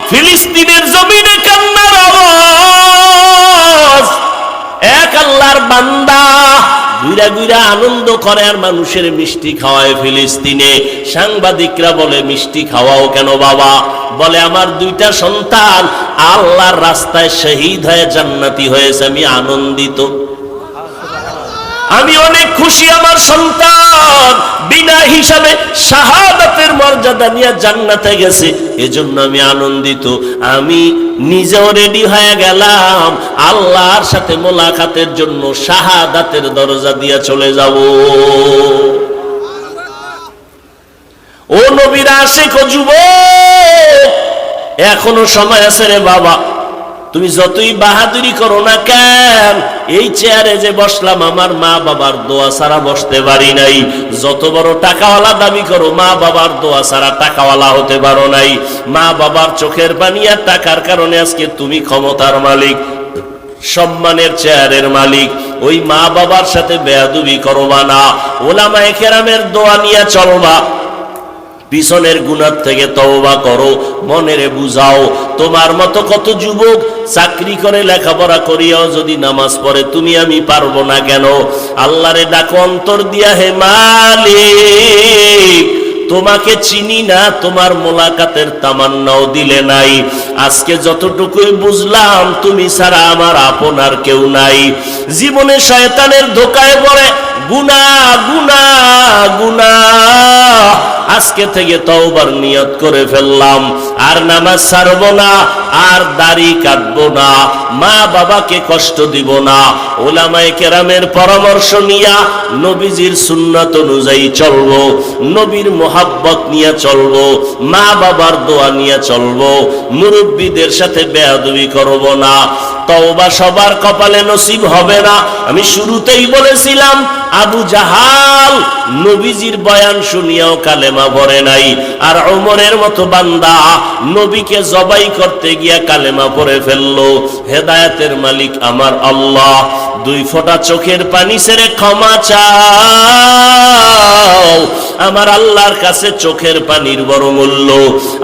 ফিলিস্তিনের জমিনে কান্নার আওয়াজ। এক আল্লাহর বান্দা ঘুরা ঘুরা আনন্দ করে আর মানুষের মিষ্টি খাওয়ায় ফিলিস্তিনে। সাংবাদিকরা বলে, মিষ্টি খাওয়াও কেন বাবা? বলে, আমার দুইটা সন্তান আল্লাহর রাস্তায় শহীদ হয়ে জান্নাতি হয়েছে, আমি আনন্দিত, আমি অনেক খুশি। আমার সন্তান বিনা হিসাবে শাহাদাতের মর্যাদা নিয়ে জান্নাতে গেছে, এজন্য আমি আনন্দিত। আমি নিজেও রেডি হয়ে গেলাম আল্লাহর সাথে মোলাকাতের জন্য, শাহাদাতের দরজা দিয়ে চলে যাব। ও নবীর আশিক ও যুবক, এখনো সময় আছে রে বাবা। তুমি যতই বাহাদুরি করো না কেন, এই চেয়ারে যে বসলাম আমার মা বাবার দোয়া ছাড়া বসতে পারি নাই। যত বড় টাকাওয়ালা দাবি করো, মা বাবার দোয়া ছাড়া টাকাওয়ালা হতে পারো নাই। মা বাবার চোখের পানি আর টাকার কারণে আজকে তুমি ক্ষমতার মালিক, সম্মানের চেয়ারের মালিক। ওই মা বাবার সাথে বেয়াদবি করবা না, ওলামায়ে কেরামের দোয়া নিয়ে চলবা। পিছনের গুনাহ থেকে তওবা করো, মনেরে বুঝাও। তোমার মতো কত যুবক চাকরি করে লেখাপড়া করিয়াও যদি নামাজ পড়ে, তুমি আমি পারবো না কেন? আল্লাহরে ডাকো অন্তর দিয়া, হে মালিক তোমাকে চিনি না, তোমার মোলাকাতের তামান্নাও দিলে নাই। আজকে যতটুকুই বুঝলাম, তুমি ছাড়া আমার আপনার কেউ নাই। জীবনে শয়তানের ধোকায় পড়ে গুনাহ গুনাহ গুনাহ, আজকে থেকে তওবার নিয়ত করে ফেললাম, আর নামাজ ছাড়বো না, আর দাড়ি কাটবো না, মা বাবাকে কষ্ট দিব না। উলামায়ে কেরামের পরামর্শ নিয়া নবীজির সুন্নাত অনুযায়ী চলবো, নবীর মোহাব্বত নিয়ে চলবো, মা বাবার দোয়া নিয়ে চলবো, মুরব্বীদের সাথে বেয়াদবি করব না। তওবা সবার কপালে নসিব হবে না। আমি শুরুতেই বলেছিলাম, আবু জাহাল নবীজির বয়ান শুনিয়াও কালেমা পড়ে নাই, আর ওমরের মতো বান্দা নবীকে জবাই করতে গিয়া কালেমা পড়ে ফেললো। হেদায়েতের মালিক আমার আল্লাহ, দুই ফোঁটা চোখের পানি ছেড়ে ক্ষমা চাও। আমার আল্লাহর কাছে চোখের পানির বড় মূল্য।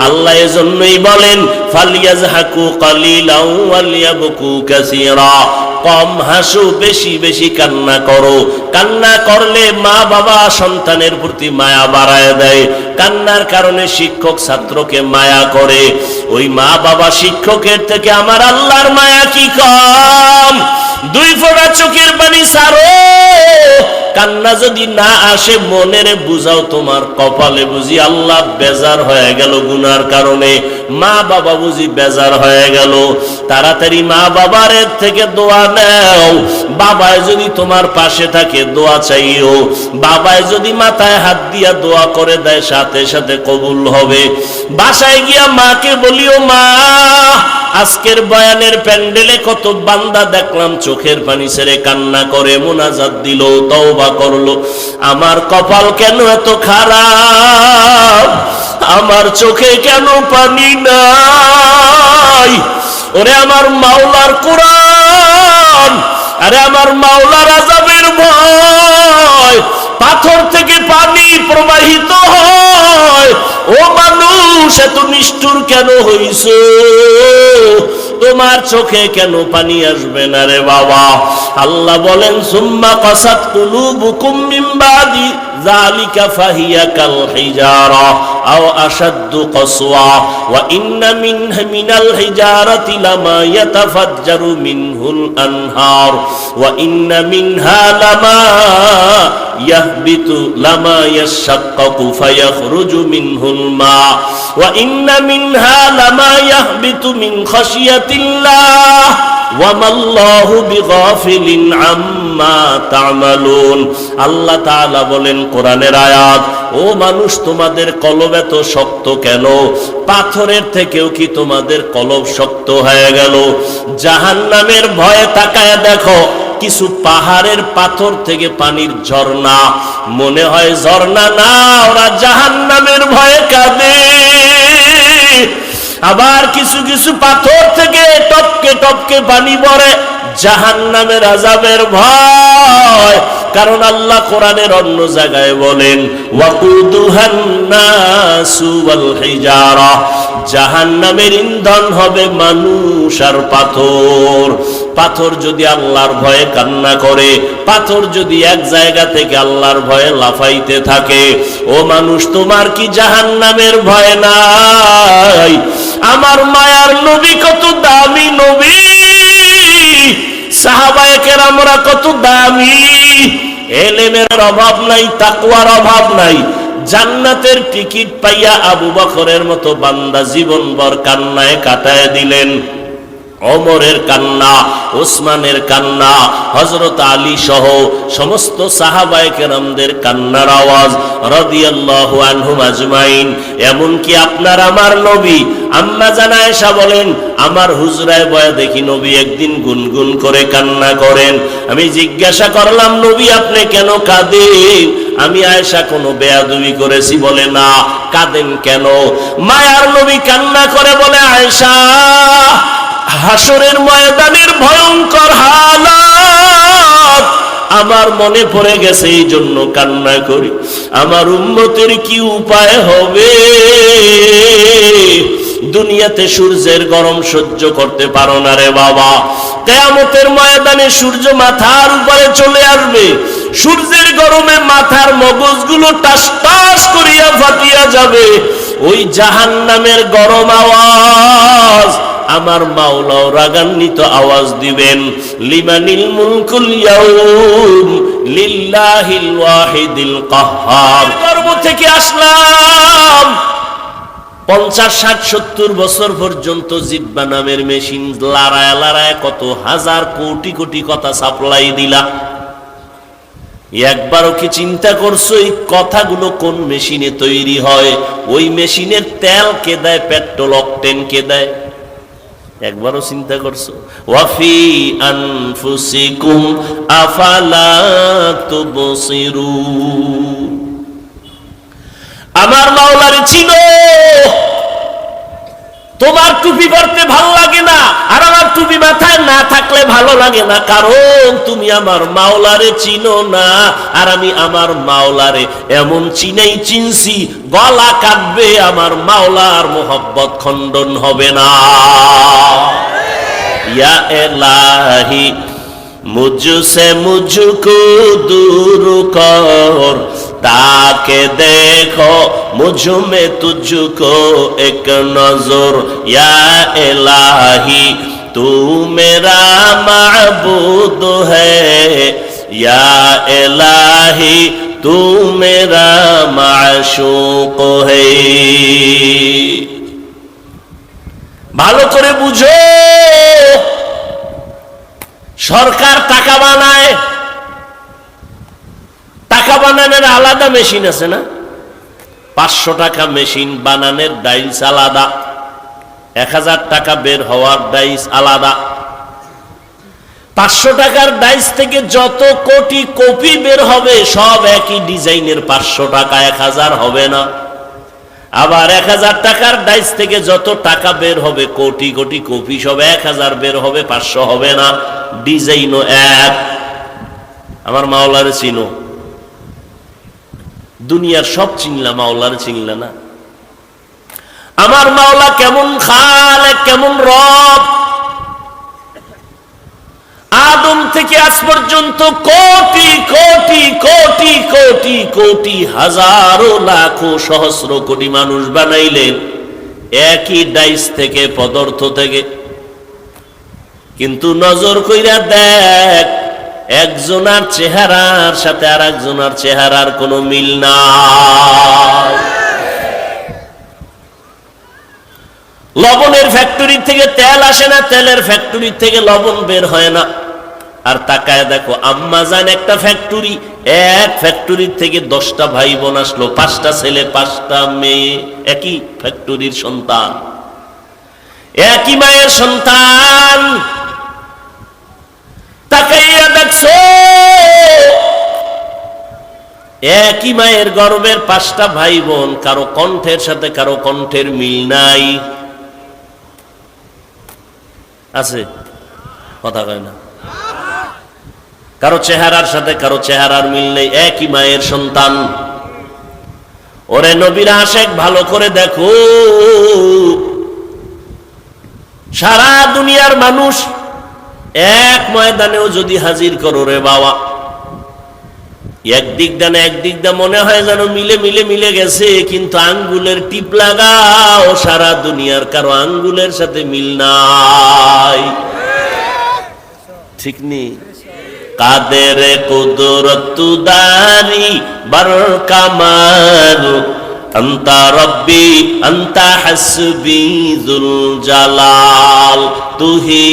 আল্লাহ এজন্যই বলেন, ফালিয়াজহাকু কালিলাও ওয়ালিয়াবকু কাসীরা, কম হাসো, বেশি বেশি কান্না করো। কান্না করলে মা বাবা সন্তানের প্রতি মায়া বাড়ায় দেয়। কান্নার কারণে শিক্ষক ছাত্রকে মায়া করে। ওই মা বাবা শিক্ষকের থেকে আমার আল্লাহর মায়া কি কম? দুই ফোঁটা চোখের পানি ছাড়ো। কান্না যদি না আসে, মনের বুঝাও, তোমার কপালে বুঝি আল্লাহ বেজার হয়ে গেল গুনার কারণে, মা বাবা বুঝি বেজার হয়ে গেল। তাড়াতাড়ি মা বাবার থেকে দোয়া নাও। বাবায় যদি তোমার পাশে থাকে, দোয়া চাইও। বাবায় যদি মাথায় হাত দিয়া দোয়া করে দেয়, সাথে সাথে কবুল হবে। বাসায় গিয়া মাকে বলিও, মা আজকের বয়ানের প্যান্ডেলে কত বান্দা দেখলাম চোখের পানি ছেড়ে কান্না করে মুনাজাত দিল, তওবা করলো। আমার কপাল কেন এত খারাপ? আমার চোখে কেন পানি নাই? ওরে আমার মাওলার কোরআন, আরে আমার মাওলার আযাবের ভয়, পাথর থেকে পানি প্রবাহিত হয়। ও মানুষ, এত নিষ্ঠুর কেন হইছো? তোমার চোখে কেন পানি আসবে না রে বাবা? আল্লাহ বলেন, সুম্মা কাসাত কুলুবুকুম মিন বাদি যালিকা ফাহিয়া কাল হিজারা আও আশাদ্দু কসওয়া ওয়া ইন্না মিনাল হিজারাতি লামা ইয়াতাফাজ্জারু মিনহুল আনহার ওয়া ইন্না মিনহা লামা ইয়াহবিতু লামা ইয়াশাক্কাকু ফায়াখরুজু মিনহুল মা ওয়া ইন্না মিনহা লামা ইয়াহবিতু মিন খাশিয়াতিল্লাহ ওয়া মাল্লাহু বিগাফিলিন আম্মা তা'মালুন। আল্লাহ তাআলা বলেন কোরআনের আয়াত, ও মানুষ, তোমাদের কলব এত শক্ত কেন? পাথরের থেকেও কি তোমাদের কলব শক্ত হয়ে গেল? জাহান্নামের ভয়ে তাকায় দেখো, কিছু পাহাড়ের পাথর থেকে পানির ঝর্ণা, মনে হয় ঝর্ণা না, ওরা জাহান্নামের ভয়ে কাঁদে। আবার কিছু কিছু পাথর থেকে টপকে টপকে পানি পড়ে, জাহান্নামের আযাবের ভয়। কারণ আল্লাহ কোরআনের অন্য জায়গায় বলেন ওয়াকুদুহান নাসু ওয়াল হিজারা, জাহান্নামের ইন্ধন হবে মানুষ আর পাথর। পাথর যদি আল্লাহর ভয়ে কান্না করে, পাথর যদি এক জায়গা থেকে আল্লাহর ভয়ে লাফাইতে থাকে, ও মানুষ তোমার কি জাহান্নামের ভয় নাই? আমার মায়ার নবী কত দামি নবী, সাহাবায়ে কেরামরা কত দামি, এলেমের অভাব নাই, তাকওয়ার অভাব নাই। জান্নাতের টিকিট পাইয়া আবু বকরের মতো বান্দা জীবনভর কান্নায় কাটায় দিলেন। ওমরের কান্না, ওসমানের কান্না, হযরত আলী সহ সমস্ত সাহাবায়ে কেরামদের কান্নার আওয়াজ রাদিয়াল্লাহু আনহুম আজমাইন। এমনকি আপনার আমার নবী আম্মা জান আয়েশা বলেন, আমার হুজরায় বয়া দেখি নবী একদিন গুনগুন করে কান্না করেন। আমি জিজ্ঞাসা করলাম, নবী আপনি কেন কাঁদেন? আমি আয়েশা কোনো বেয়াদবি করেছি? বলে না। কাঁদেন কেন? মায়ার নবী কান্না করে বলে, আয়েশা হাসরের ময়দানের ভয়ঙ্কর হালাত আমার মনে পড়ে গেছে, এই জন্য কান্না করি। আমার উম্মতের কি উপায় হবে? দুনিয়াতে সূর্যের গরম সহ্য করতে পারো না রে বাবা, কিয়ামতের ময়দানে সূর্য মাথার উপরে চলে আসবে, সূর্যের গরমে মাথার মগজগুলো টাস টাস করিয়া ফাটিয়া যাবে। ওই জাহান্নামের গরম আওয়াজ আমার মাওলাও রাগান্বিত আওয়াজ দিবেন, লিমানিল মুলকুল ইয়াউম লিল্লাহিল ওয়াহিদিল কাহ্হার। গর্ভ থেকে আসলাম 50, 60, 70 বছর পর্যন্ত জিহ্বা নামের মেশিন লড়ায় লড়ায় কত হাজার কোটি কোটি কথা সাপ্লাই দিলা। একবারও কি চিন্তা করছো এই কথাগুলো কোন মেশিনে তৈরি হয়? ওই মেশিনের তেল কে দেয়? পেট্রোল অকটেন কে দেয়? একবারও চিন্তা করছো? ওয়াফি আনফুসিকুম আফালা তুবসিরুন। আমার মাওলারে চিনো। তোমার টুপি পরতে ভালো লাগে না, আর আমার টুপি মাথায় না থাকলে ভালো লাগে না, কারণ তুমি আমার মাওলারে চিনো না। আর আমি আমার মাওলারে এমন চিনেই চিনছি, গলা কাটবে আমার মাওলার মোহব্বত খণ্ডন হবে না। ইয়া ইলাহি মুঝসে মুঝকো দূর কর, ताके देखो मुझ में तुझको एक नजर, या इलाही तू मेरा माबूद है, या इलाही तू मेरा माशूक है। ভালো করে বুঝো, সরকার টাকা বানায়, টাকা বানানোর আলাদা মেশিন আছে না? 500 টাকা মেশিন বানানোর ডাইস আলাদা, 1000 টাকা বের হওয়ার ডাইস আলাদা। 500 টাকার ডাইস থেকে যত কোটি কপি বের হবে সব একই ডিজাইনের 500 টাকা, 1000 হবে না। আবার 1000 টাকার ডাইস থেকে যত টাকা বের হবে কোটি কোটি কপি সব 1000 বের হবে, 500 হবে না। ডিজাইনও এক। আমার মাওলারে চিনো? দুনিয়ার সব চিনলা, মাওলারে চিনলা না। আমার মাওলা কেমন খালেক, কেমন রব। আদম থেকে আজ পর্যন্ত কোটি কোটি কোটি কোটি কোটি হাজারো লাখো সহস্র কোটি মানুষ বানাইলেন একই ডাইস থেকে, পদার্থ থেকে। কিন্তু নজর কইরা দেখ, একজনের চেহারার সাথে আর একজনের চেহারার কোনো মিল নাই। লবণের ফ্যাক্টরি থেকে তেল আসে না, তেলের ফ্যাক্টরি থেকে লবণ বের হয় না। আর তাকায় দেখো, আম্মা জান একটা ফ্যাক্টরি, এক ফ্যাক্টরির থেকে 10টা ভাই বোন আসলো, 5টা ছেলে 5টা মেয়ে, একই ফ্যাক্টরির সন্তান, একই মায়ের সন্তান। তাকাইয়া দেখছো, একই মায়ের গর্ভের 5টা ভাই বোন, কারো কণ্ঠের সাথে কারো কণ্ঠের মিল নাই। আছে? কথা কয় না। কারো চেহারার সাথে কারো চেহারার মিল নেই, একই মায়ের সন্তান। ওরে নবীর আশেক, ভালো করে দেখো, সারা দুনিয়ার মানুষ এক ময়দানেও যদি হাজির করো রে বাবা, একদিক দা মনে হয় যেন মিলে গেছে, কিন্তু আঙ্গুলের টিপ লাগাও, সারা দুনিয়ার কারো আঙ্গুলের সাথে মিল নাই। ঠিক নেই? কাদের কুদরত দারি বার কামাল, আন্তা রব্বি আন্তা হাসবি যুল জালাল, তুহি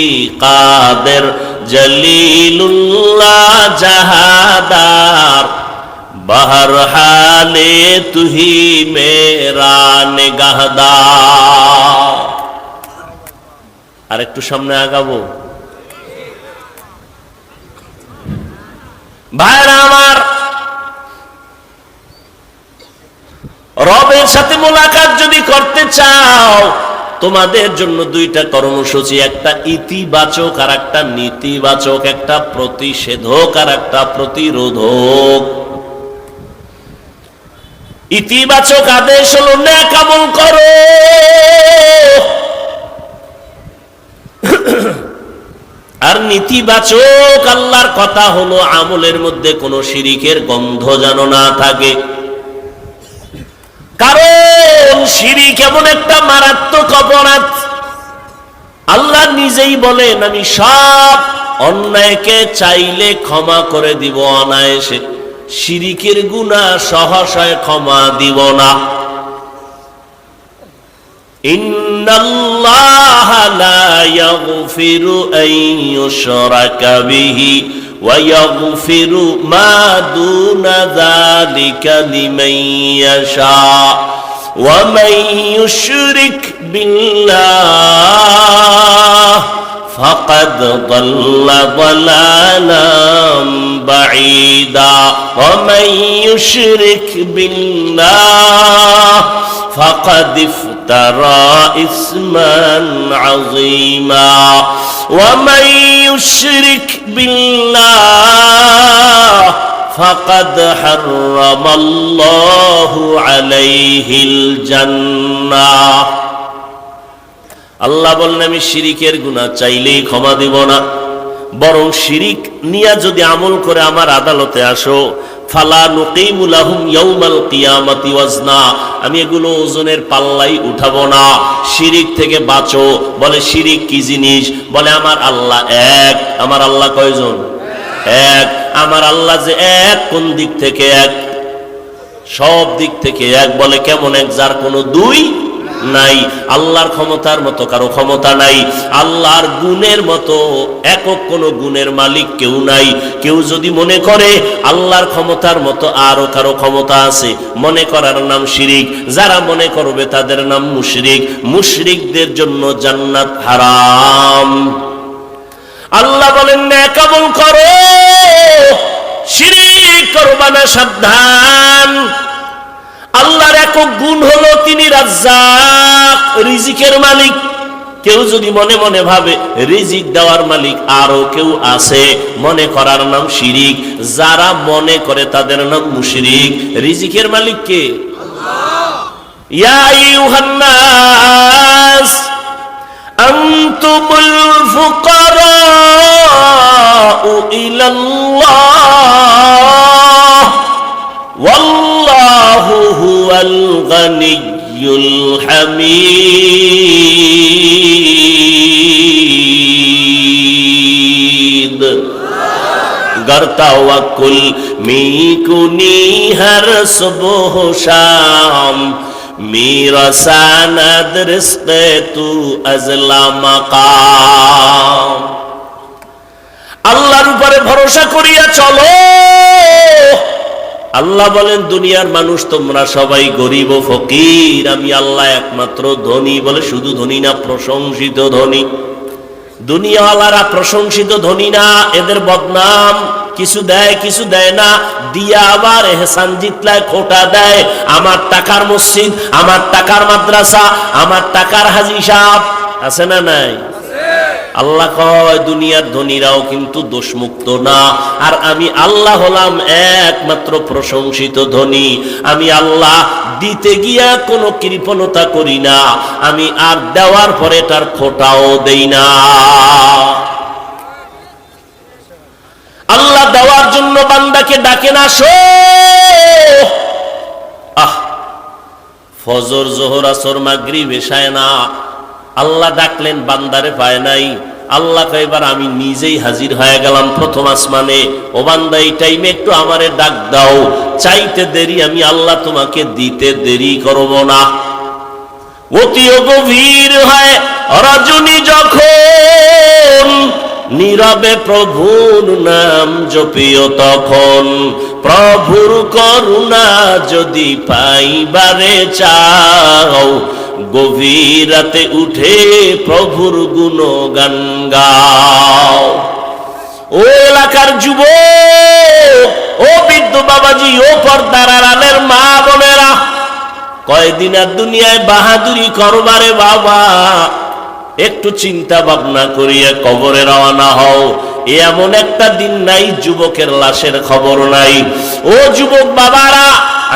কাদের জলিলুল্লাহ জাহাদার, বাহর হালে তুহি মেরা নিগাহদার। আর একটু সামনে আগাবো ভাইরা আমার। রবের সাথে মোলাকাত যদি করতে চাও, তোমাদের জন্য দুইটা কর্মসূচি, একটা ইতিবাচক আর একটা নেতিবাচক, একটা প্রতিষেধক আর একটা প্রতিরোধক। ইতিবাচক আদেশ হলো নেক আমল করো, আর নেতিবাচক আল্লাহর কথা হলো আমলের মধ্যে কোনো শিরিকের গন্ধ যেন না থাকে। কারণ শিরিক এমন একটা মারাত্মক অপরাধ, আল্লাহ নিজেই বলেন আমি সব অন্যায়কে চাইলে ক্ষমা করে দিব অনায়াসে, শিরিকের গুনাহ সহসায় ক্ষমা দিব না। ইন্নাল্লাহা লা ইয়াগফিরু আন ইউশরাকা বিহি ওয়া ইয়াগফিরু মা দুনা যালিকা লিমান ইয়াশা ওয়া মান ইউশরিক বিল্লাহ ফাকাদ দাল্লা দালালাম বাঈদা ওয়া মান ইউশরিক বিল্লাহ ফাকাদ ইফতারা ইসমান আযীমা ওয়া মান ইউশরিক বিল্লাহ ফাকাদ হারামাল্লাহু আলাইহিল জান্নাহ। আল্লাহ বলেন আমি শিরিকের গুনাহ চাইলেই ক্ষমা দিব না, বরং শিরিক নিয়ে যদি আমল করে আমার আদালতে আসো, ফালা নুকিমু লাহুম ইয়াউমাল কিয়ামাতি ওয়াজনা, আমি এগুলো ওজনের পাল্লাই উঠাবো না। শিরিক থেকে বাঁচো। বলে শিরিক কি জিনিস? বলে আমার আল্লাহ এক। আমার আল্লাহ কয়জন? এক। আমার আল্লাহ যে এক, কোন দিক থেকে এক? সব দিক থেকে এক। বলে কেমন এক? যার কোনো দুই নাই। আল্লাহর ক্ষমতার মতো কারো ক্ষমতা নাই, আল্লাহর গুণের মতো একক কোন গুণের মালিক কেউ নাই। কেউ যদি মনে করে আল্লাহর ক্ষমতার মতো আরো কারো ক্ষমতা আছে, মনে করার নাম শিরিক। যারা মনে করবে তাদের নাম মুশরিক। মুশরিকদের জন্য জান্নাত হারাম। আল্লাহ বলেন নেক আমল করো, শিরিক করবা না, সাবধান। আল্লাহর একক গুণ হলো তিনি রাজ্জাক, রিজিকের মালিক। কেউ যদি মনে মনে ভাবে রিজিক দেওয়ার মালিক আরো কেউ আছে, মনে করার নাম শিরিক। যারা মনে করে তাদের নাম মুশরিক। রিজিকের মালিক কে? আল্লাহ। ইয়া আইয়ুহান নাস আনতুমুল ফুকারাউ ইলাল্লাহ ওয়াল্লাহু হুয়াল গানিয়্যুল হামিদ। गर तवक्कुल मीकुनी हर सुबह शाम, मेरा सनद रिज़्क़े तू अज़ला मकाम। আল্লাহর উপরে ভরসা করিয়া চলো। আল্লাহ বলেন দুনিয়ার মানুষ তোমরা সবাই গরিব ও ফকির, আমি আল্লাহ একমাত্র ধনী। বলে শুধু ধনী না, প্রশংসিত ধনী। দুনিয়াওয়ালারা প্রশংসিত ধনী না, এদের বদনাম। কিছু দেয় কিছু দেয় না, দিয়া আবার এহসান জিতলায় খোটা দেয়। আমার টাকার মসজিদ, আমার টাকার মাদ্রাসা, আমার টাকার হাজি সাহেব আছে না নাই? আল্লাহ কয় দুনিয়ার ধনীরাও কিন্তু দোষমুক্ত না, আর আমি আল্লাহ হলাম একমাত্র প্রশংসিত ধনী। আমি আল্লাহ দিতে গিয়া কোনো কৃপণতা করি না, আমি আর দেওয়ার পরে তার খোটাও দেই না। আল্লাহ দেওয়ার জন্য বান্দাকে ডাকেন, আসো। ফজর, জোহর, আসর, মাগরিব, এশায় না, আল্লাহ ডাকলেন, বান্দারে পায় নাই। আল্লাহ এবার আমি নিজেই হাজির হয়ে গেলাম প্রথম আসমানে। ও বান্দা, এই টাইমে একটু আমারে ডাক দাও, চাইতে দেরি আমি আল্লাহ তোমাকে দিতে দেরি করব না। অতিও গভীর হয় রজনী যখন, নীরবে প্রভুর নাম জপিও তখন। প্রভুর করুণা যদি পাইবারে চাও, গভীর রাতে উঠে প্রভুর গুণগান গাও। ও এলাকার যুবক, ও বৃদ্ধ বাবাজি, ও পর্দার আড়ালের মা বোনেরা, কয়দিন আর দুনিয়ায় বাহাদুরি করবারে বাবা, একটু চিন্তা ভাবনা করিয়া কবরে রওনা হও। এমন একটা দিন নাই যুবকের লাশের খবর নাই। ও যুবক বাবারা,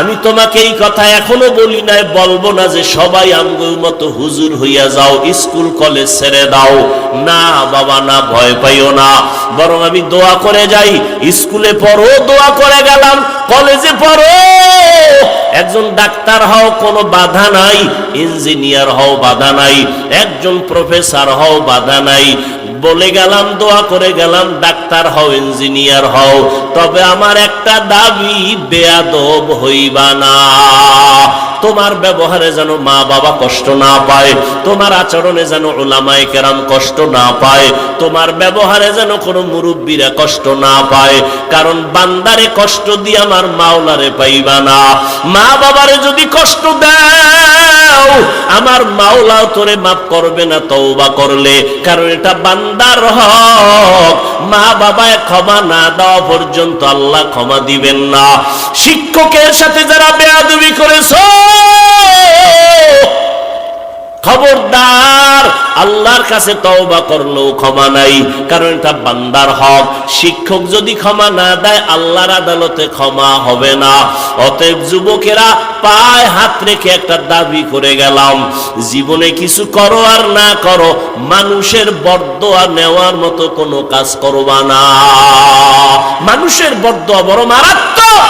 আমি তোমাকে এই কথা এখনো বলি নাই, বলবো না যে সবাই আমগোর মতো হুজুর হইয়া যাও, স্কুল কলেজ ছেড়ে দাও। না বাবা না, ভয় পাইও না, বরং আমি দোয়া করে যাই। স্কুলে পড়ো, দোয়া করে গেলাম। কলেজে পড়ো, একজন ডাক্তার হও, কোনো বাধা নাই। ইঞ্জিনিয়ার হও, বাধা নাই। একজন প্রফেসর হও, বাধা নাই। বলে গেলাম, দোয়া করে গেলাম, ডাক্তার হও, ইঞ্জিনিয়ার হও। তবে আমার একটা দাবি, বেয়াদব হইবা না। তোমার ব্যবহারে যেন মা বাবা কষ্ট না পায়, তোমার আচরণে যেন উলামায়ে কেরাম কষ্ট না পায়, তোমার ব্যবহারে যেন কোনো মুরব্বীরা কষ্ট না পায়। কারণ বান্দারে কষ্ট দিয়ে আমার মাওলারে পাইবা না। মা বাবারে যদি কষ্ট দাও, আমার মাওলাও তোরে মাফ করবে না তওবা করলে, কারণ এটা বান্দার হক। মা বাবায় ক্ষমা না দেওয়া পর্যন্ত আল্লাহ ক্ষমা দিবেন না। শিক্ষকের সাথে যারা বেয়াদবি করেছো, খবরদার, আল্লাহর কাছে তওবা করলেও ক্ষমা নাই, কারণ এটা বান্দার হক। শিক্ষক যদি ক্ষমা না দেয়, আল্লাহর আদালতে ক্ষমা হবে না। অতএব যুবকেরা, পায়ে হাত রেখে একটা দাবি করে গেলাম, জীবনে কিছু করো আর না করো, মানুষের বরদোয়া নেওয়ার মতো কোনো কাজ করবা না। মানুষের বরদোয়া বড় মারাত্মক।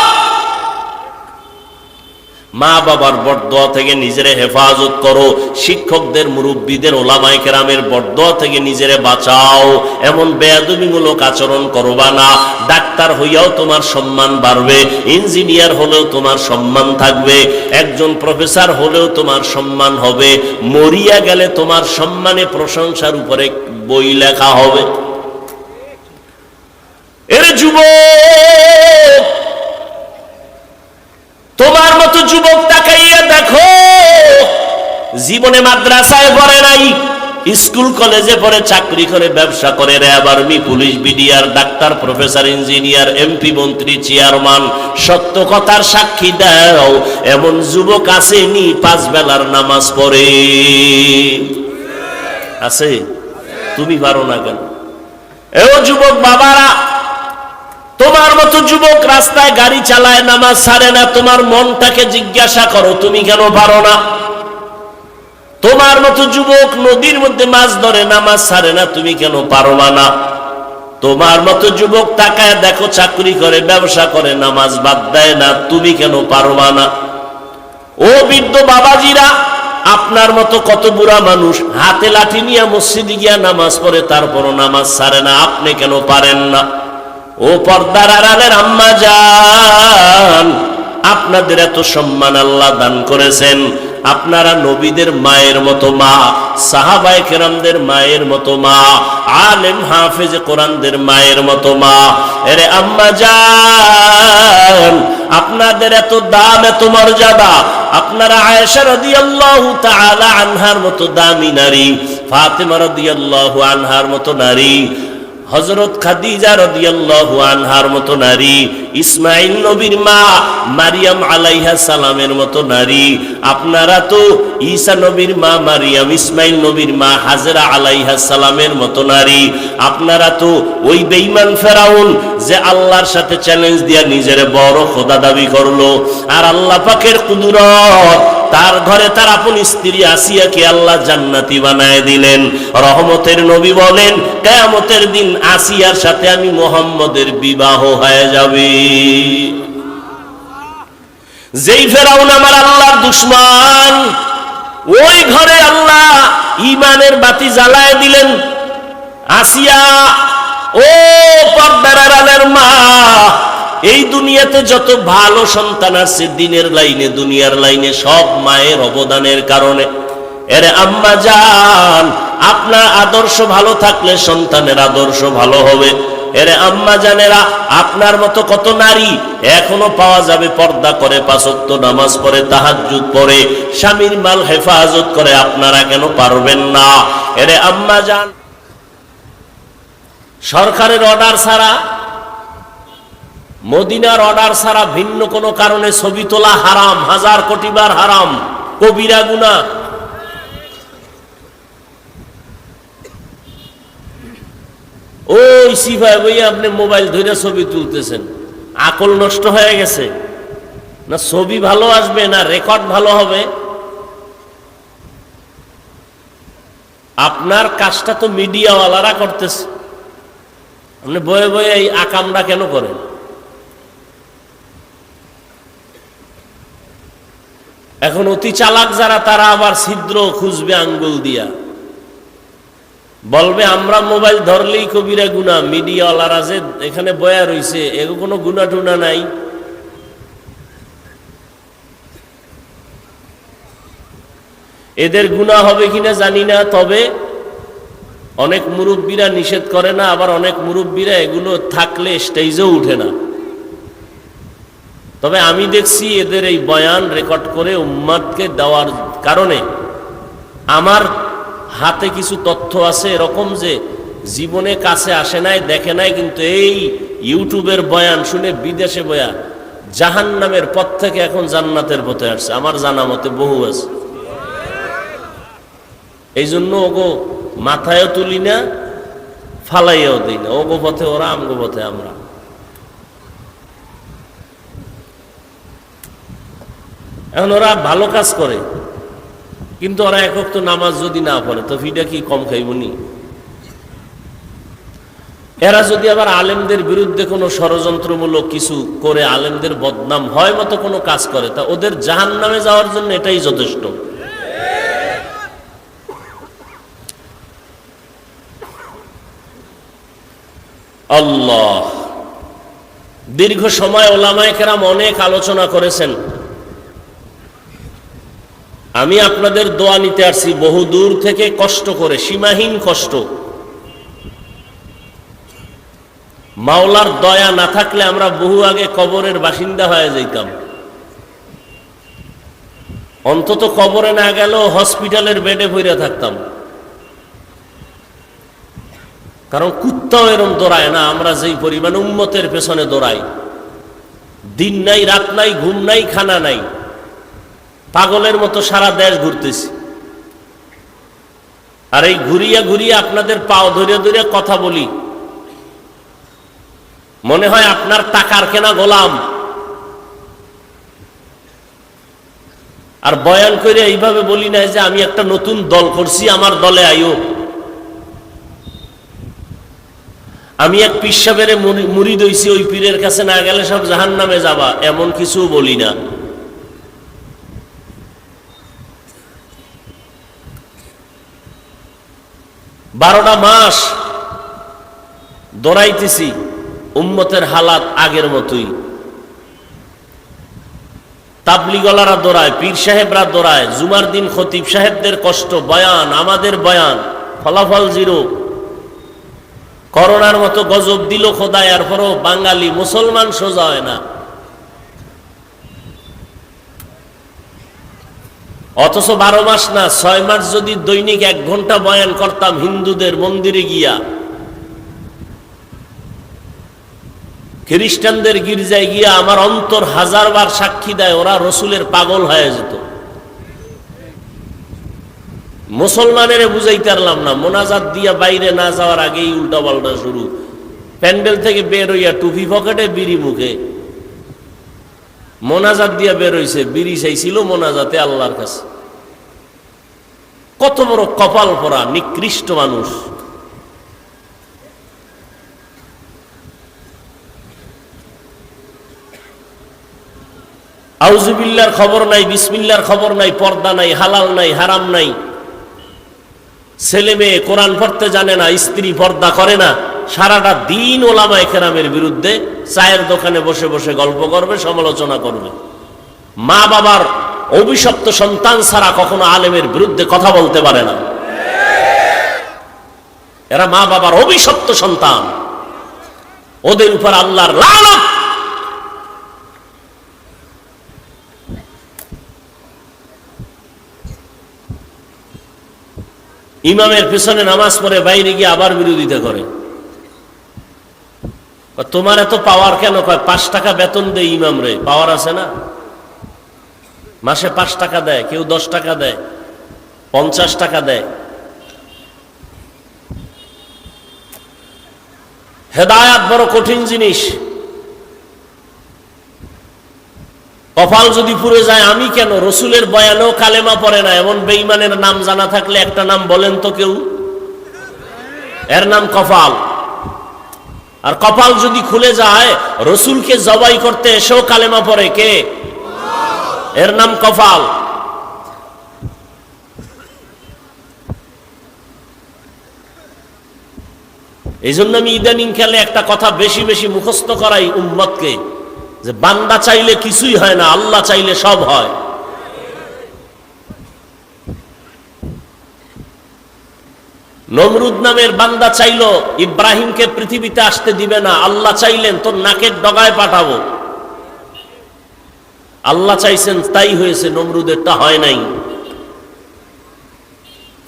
মা বাবার বরদোয়া থেকে নিজেরে হেফাজত করো। শিক্ষকদের, মুরব্বীদের, ওলামায়ে কেরামের বরদোয়া থেকে নিজেরে বাঁচাও। এমন বেয়াদবিমূলক আচরণ করবা না। ডাক্তার হইয়াও তোমার সম্মান বাড়বে, ইঞ্জিনিয়ার হলেও তোমার সম্মান থাকবে, একজন প্রফেসর হলেও তোমার সম্মান হবে। মরিয়া গেলে তোমার সম্মানে প্রশংসার উপরে বই লেখা হবে। এরে যুবক, তোমার মতো যুবক তাকাইয়া দেখো, জীবনে মাদ্রাসায় পড়ে নাই, স্কুল কলেজে পড়ে, চাকরি করে, ব্যবসা করে, RAB, army, police, BDR, doctor, professor, engineer, MP, মন্ত্রী, চেয়ারম্যান। সত্য কথার সাক্ষী দাও, এমন যুবক আসেনি 5 বেলার নামাজ পড়ে? আছে? তুমি পারো না কেন? এও যুবক বাবারা, তোমার মতো যুবক রাস্তায় গাড়ি চালায়, নামাজ ছাড়ে না। তোমার মনটাকে জিজ্ঞাসা করো, তুমি কেন পারো না? তোমার মতো যুবক নদীর মধ্যে মাছ ধরে, নামাজ ছাড়ে না, তুমি কেন পারবা না? তোমার মতো যুবক তাকায় দেখো, চাকরি করে, ব্যবসা করে, নামাজ বাদ দেয় না, তুমি কেন পারবা না? ও বৃদ্ধ বাবাজিরা, আপনার মতো কত বুড়া মানুষ হাতে লাঠি নিয়ে মসজিদে গিয়া নামাজ পড়ে, তারপরও নামাজ ছাড়ে না, আপনি কেন পারেন না? ও পর্দার আড়ালের আম্মা জান, আপনাদের এত সম্মান আল্লাহ দান করেছেন। আপনারা নবীদের মায়ের মতো মা, সাহাবায়ে কেরামদের মায়ের মতো মা, আলেম হাফেজ কোরআনদের মায়ের মতো মা। এরে আম্মা জান, আপনাদের এত দাম, এত মর্যাদা। আপনারা আয়েশা রাদিয়াল্লাহু তাআলা আনহার মতো দামি নারী, ফাতেমা রাদিয়াল্লাহু আনহার মতো নারী, হযরত খাদিজা রাদিয়াল্লাহু আনহার মতো নারী, ইসমাঈল নবীর মা মারিয়াম আলাইহিস সালামের মতো নারী, আপনারা তো ঈসা নবীর মা মারিয়াম, ইসমাঈল নবীর মা হাজেরা আলাইহিস সালামের মতো নারী। আপনারা তো ওই বেঈমান ফেরাউন যে আল্লাহর সাথে চ্যালেঞ্জ দিয়া নিজের বড় খোদা দাবি করলো, আর আল্লাহ পাকের কুদরত, তার ঘরে তার আপন স্ত্রী আসিয়াকে আল্লাহ জান্নাতি বানায় দিলেন। রহমতের নবী বলেন, কিয়ামতের দিন আসিয়ার সাথে আমি মুহাম্মদের বিবাহ হয়ে যাবে। যেই ফেরাউন আমার আল্লাহর দুশমন, ওই ঘরে আল্লাহ ঈমানের বাতি জ্বালায় দিলেন। আসিয়া, ও পর্দার আড়ালের মা, এই দুনিয়াতে যত ভালো সন্তান আছে দিনের লাইনে, দুনিয়ার লাইনে, সব মায়ের অবদানের কারণে। এরে আম্মা জান, আপনার আদর্শ ভালো থাকলে সন্তানের আদর্শ ভালো হবে। এরে আম্মা জানেরা, আপনার মতো কত নারী এখনো পাওয়া যাবে পর্দা করে, পাঁচ ওয়াক্ত নামাজ পড়ে, তাহাজ্জুদ পড়ে, স্বামীর মাল হেফাজত করে, আপনারা কেন পারবেন না? এরে আম্মা জান, সরকারের অর্ডার ছাড়া, মদিনার অর্ডার ছাড়া ভিন্ন কোনো কারণে ছবি তোলা হারাম, 1000 কোটি বার হারাম, কবিরা গুনাহ। ওই সিফায় বই আপনি মোবাইল ধরে ছবি তুলতেছেন, আকল নষ্ট হয়ে গেছে না? ছবি ভালো আসবে না রেকর্ড ভালো হবে? আপনার কাজটা তো মিডিয়াওয়ালারা করতেছে, আপনি বয়ে বয়ে এই আকামটা কেন করেন? এখন অতি চালাক যারা, তারা আবার ছিদ্র খুঁজবে আঙ্গুল দিয়া, বলবে আমরা মোবাইল ধরলেই কবিরা গুনাহ। মিডিয়াওয়ালারা যে এখানে বয়া রইছে, এগো কোনো গুনাহ টুনা নাই। এদের গুনাহ হবে কিনা জানি না, তবে অনেক মুরব্বীরা নিষেধ করে না, আবার অনেক মুরব্বীরা এগুলো থাকলে স্টেজেও উঠে না। তবে আমি দেখছি এদের এই বয়ান রেকর্ড করে উম্মাদকে দেওয়ার কারণে আমার হাতে কিছু তথ্য আছে এরকম, যে জীবনে কাছে আসে নাই, দেখে নাই, কিন্তু এই ইউটিউবের বয়ান শুনে বিদেশে বয়া জাহান্নামের পথ থেকে এখন জান্নাতের পথে আসছে। আমার জানা মতে বহু আছে। এই জন্য ওগো মাথায়ও তুলি না, ফালাইয়াও দিই না। ওগো পথে ওরা, আমগো পথে আমরা। এখন ওরা ভালো কাজ করে, কিন্তু ওরা এক ওয়াক্ত নামাজ যদি না পড়ে তো ফিটা কি কম খাইবনি? এরা যদি আবার আলেমদের বিরুদ্ধে কোনো ষড়যন্ত্রমূলক কিছু করে আলেমদের বদনাম হয় মতো কোনো কাজ করে, তা ওদের জাহান্নামে যাওয়ার জন্য এটাই যথেষ্ট। আল্লাহ, দীর্ঘ সময় ওলামায়ে কেরাম অনেক আলোচনা করেছেন। আমি আপনাদের দোয়া নিতে আসছি বহু দূর থেকে, কষ্ট করে, সীমাহীন কষ্ট। মাওলার দয়া না থাকলে আমরা বহু আগে কবরের বাসিন্দা হয়ে যাইতাম। অন্তত কবরে না গেলেও হসপিটালের বেডে পড়ে থাকতাম। কারণ কুত্তাও এরম দৌড়ায় না আমরা যেই পরিমাণ উম্মতের পেছনে দৌড়াই। দিন নাই, রাত নাই, ঘুম নাই, খানা নাই, পাগলের মতো সারা দেশ ঘুরতেছি। আর এই ঘুরিয়া ঘুরিয়া আপনাদের পাও ধরে ধরে কথা বলি, মনে হয় আপনার টাকার কেনা গোলাম। আর বয়ান করে এইভাবে বলি না যে আমি একটা নতুন দল করছি, আমার দলে আইও। আমি এক পীর সাহেবের মুরিদ হইছি, ওই পীরের কাছে না গেলে সব জাহান্নামে যাবা, এমন কিছু বলি না। বারোটা মাস দৌড়াইতেছি, উম্মতের হালাত আগের মতোই। তাবলিগলারা দৌড়ায়, পীর সাহেবরা দৌড়ায়, জুমার দিন খতিব সাহেবদের কষ্ট, বয়ান, আমাদের বয়ান, ফলাফল জিরো। করোনার মতো গজব দিল খোদায়, এরপরও বাঙালি মুসলমান সোজা হয় না। অথচ 12 মাস না, 6 মাস যদি দৈনিক 1 ঘন্টা বয়ান করতাম হিন্দুদের মন্দিরে গিয়া, খ্রিস্টানদের গির্জায় গিয়া আমার অন্তর হাজারবার সাক্ষী দেয় ওরা রসুলের পাগল হয়ে যেত। মুসলমানের বুঝাইতে পারলাম না, মোনাজাত দিয়া বাইরে না যাওয়ার আগেই উল্টা পাল্টা শুরু, প্যান্ডেল থেকে বের হইয়া টুপি পকেটে বিড়ি মুখে, মোনাজাত দিয়া বের হইছে, বিড়ি চাইছিল মোনাজাতে আল্লাহর কাছে। কত বড় কপাল পরা নিকৃষ্ট মানুষ। আউযুবিল্লাহর খবর নাই, বিসমিল্লাহর খবর নাই, পর্দা নাই, হালাল নাই, হারাম নাই, ছেলে মেয়ে কোরআন পড়তে জানে না, স্ত্রী পর্দা করে না, সারাটা দিন ওলামায়ে কেরামের বিরুদ্ধে চায়ের দোকানে বসে বসে গল্প করবে, সমালোচনা করবে। মা বাবার অভিশপ্ত সন্তান ছাড়া কখনো আলেমের বিরুদ্ধে কথা বলতে পারে না। এরা মা বাবার অভিশপ্ত সন্তান, ওদের উপর আল্লাহর লানত। ইমামের পিছনে নামাজ পড়ে বাইরে গিয়ে আবার বিরোধিতা করে। তোমার এত পাওয়ার কেন? কয় 5 টাকা বেতন দেয় ইমাম রে, পাওয়ার আছে না? মাসে 5 টাকা দেয়, কেউ 10 টাকা দেয়, 50 টাকা দেয়। হেদায়াত বড় কঠিন জিনিস। কপাল যদি পুড়ে যায়, আমি কেন রসুলের বয়ানেও কালেমা পড়ে না এমন বেঈমানের নাম জানা থাকলে একটা নাম বলেন তো কেউ, এর নাম কপাল। আর কপাল যদি খুলে যায়, রসুলকে জবাই করতে এসেও কালেমা পড়ে কে? এর নাম কপাল। এই জন্য আমি ইদানিং কালে একটা কথা বেশি বেশি মুখস্থ করাই উম্মতকে, যে বান্দা চাইলে কিছুই হয় না, আল্লাহ চাইলে সব হয়। নমরুদ নামের বান্দা চাইলো ইব্রাহিমকে পৃথিবীতে আসতে দিবে না, আল্লাহ চাইলেন তোর নাকের ডগায় পাঠাবো। আল্লাহ চাইছেন, তাই হয়েছে, নমরুদেরটা হয় নাই।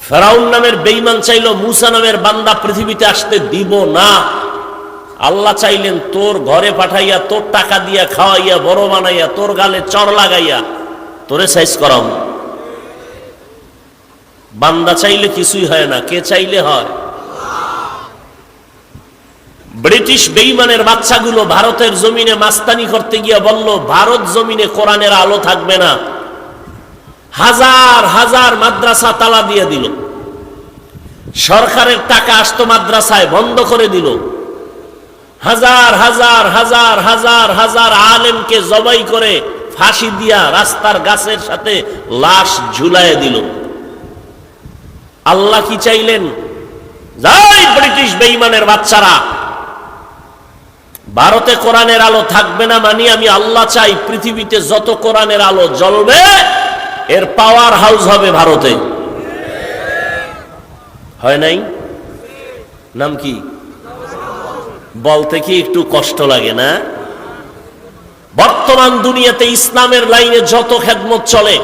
ফেরাউন নামের বেঈমান চাইলো মুসা নামের বান্দা পৃথিবীতে আসতে দিব না, আল্লাহ চাইলেন তোর ঘরে পাঠাইয়া, তোর টাকা দিয়া খাওয়াইয়া, বড় বানাইয়া, তোর গালে চড় লাগাইয়া তোরে সাইজ করাম। বান্দা চাইলে কিছুই হয় না, কে চাইলে হয়? ব্রিটিশ বেঈমানের বাচ্চাগুলো ভারতের জমিনে মাস্তানি করতে গিয়া বলল, ভারত জমিনে কোরআনের আলো থাকবে না। হাজার হাজার মাদ্রাসা তালা দিয়ে দিল, সরকারের টাকা আসতো মাদ্রাসায়, বন্ধ করে দিল। হাজার হাজার হাজার হাজার হাজার আলেমকে জবাই করে ফাঁসি দিয়া রাস্তার গাছের সাথে লাশ ঝুলায় দিল। আল্লাহ কি চাইলেন? যাই ব্রিটিশ বেঈমানের বাচ্চারা, ভারতে কোরআনের আলো থাকবে না মানে আমি আল্লাহ চাই পৃথিবীতে যত কোরআনের আলো জ্বলবে এর পাওয়ার হাউস হবে ভারতে। হয় নাই? নাম কি? বলতে কি একটু কষ্ট লাগে না? বর্তমান দুনিয়াতে ইসলামের লাইনে যত খেদমত চলে,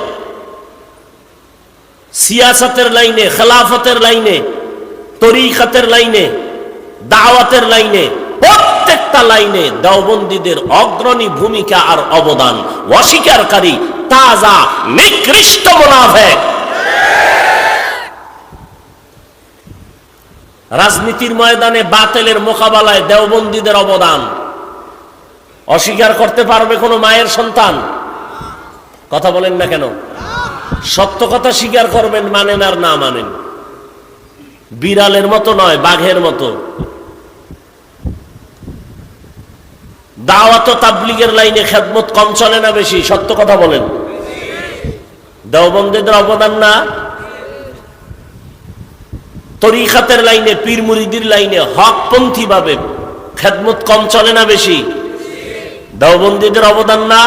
সিয়াসতের লাইনে, খেলাফতের লাইনে, তরিকাতের লাইনে, দাওয়াতের লাইনে, প্রত্যেকটা লাইনে দেওবন্দীদের অগ্রণী ভূমিকা আর অবদান। অস্বীকারী তাজা নিকৃষ্ট মুনাফিক। রাজনীতির ময়দানে বাতিলের মোকাবেলায় দেওবন্দীদের অবদান অস্বীকার করতে পারবে কোনো মায়ের সন্তান? কথা বলেন না কেন? সত্য কথা স্বীকার করবেন, মানেন আর না মানেন। বিড়ালের মতো নয়, বাঘের মতো। দাওয়াত ও তাবলীগের লাইনে খেদমত কম চলে না বেশি? সত্য কথা বলেন। দেওবন্দীদের অবদান না? তরিকাতের লাইনে, পীর মুরিদির লাইনে হকপন্থী ভাবে খেদমত কম চলে না বেশি? দেওবন্দীদের অবদান না?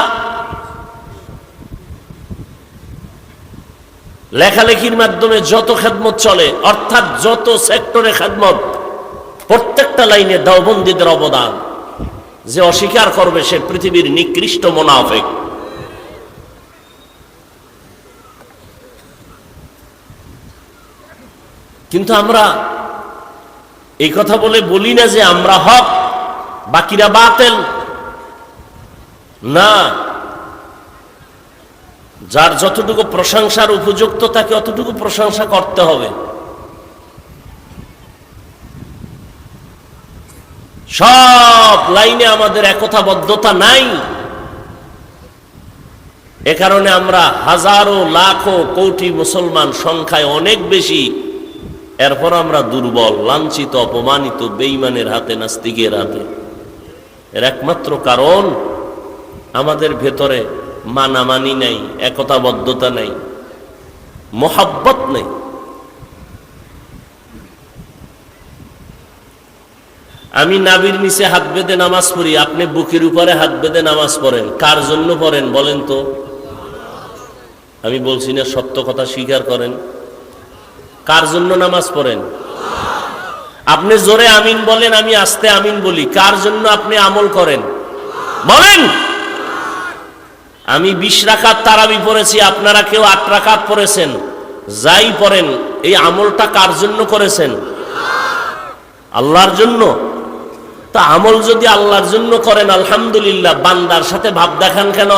লেখালেখির মাধ্যমে যত খেদমত চলে, অর্থাৎ যত সেক্টরে খেদমত, প্রত্যেকটা লাইনে দেওবন্দীদের অবদান। যে অস্বীকার করবে সে পৃথিবীর নিকৃষ্ট মুনাফিক। কিন্তু আমরা এই কথা বলে বলি না যে আমরা হক, বাকিরা বাতিল। না, যার যতটুকু প্রশংসার উপযুক্ত তাকে অতটুকু প্রশংসা করতে হবে। সব লাইনে আমাদের একতাবদ্ধতা নাই। এ কারণে আমরা হাজারো লাখো কোটি মুসলমান সংখ্যায় অনেক বেশি, এরপর আমরা দুর্বল, লাঞ্ছিত, অপমানিত, বেঈমানের হাতে, নাস্তিকের হাতে। এর একমাত্র কারণ আমাদের ভেতরে মানামানি নাই, একতাবদ্ধতা নাই, মোহাব্বত নেই। আমি নাভির নিচে হাত বেঁধে নামাজ পড়ি, আপনি বুকের উপরে হাত বেঁধে নামাজ পড়েন, কার জন্য পড়েন বলেন তো? আমি বলছি না, সত্য কথা স্বীকার করেন। কার জন্য নামাজ পড়েন? আপনি জোরে আমিন বলেন, আমি আস্তে আমিন বলি, কার জন্য আপনি আমল করেন বলেন? আমি 20 রাকাত তারাবি পড়েছি, আপনারা কেউ 8 রাকাত পড়েছেন, যাই পড়েন, এই আমলটা কার জন্য করেছেন? আল্লাহর জন্য। তা আমল যদি আল্লাহর জন্য করেন আলহামদুলিল্লাহ, বান্দার সাথে ভাব দেখান কেন?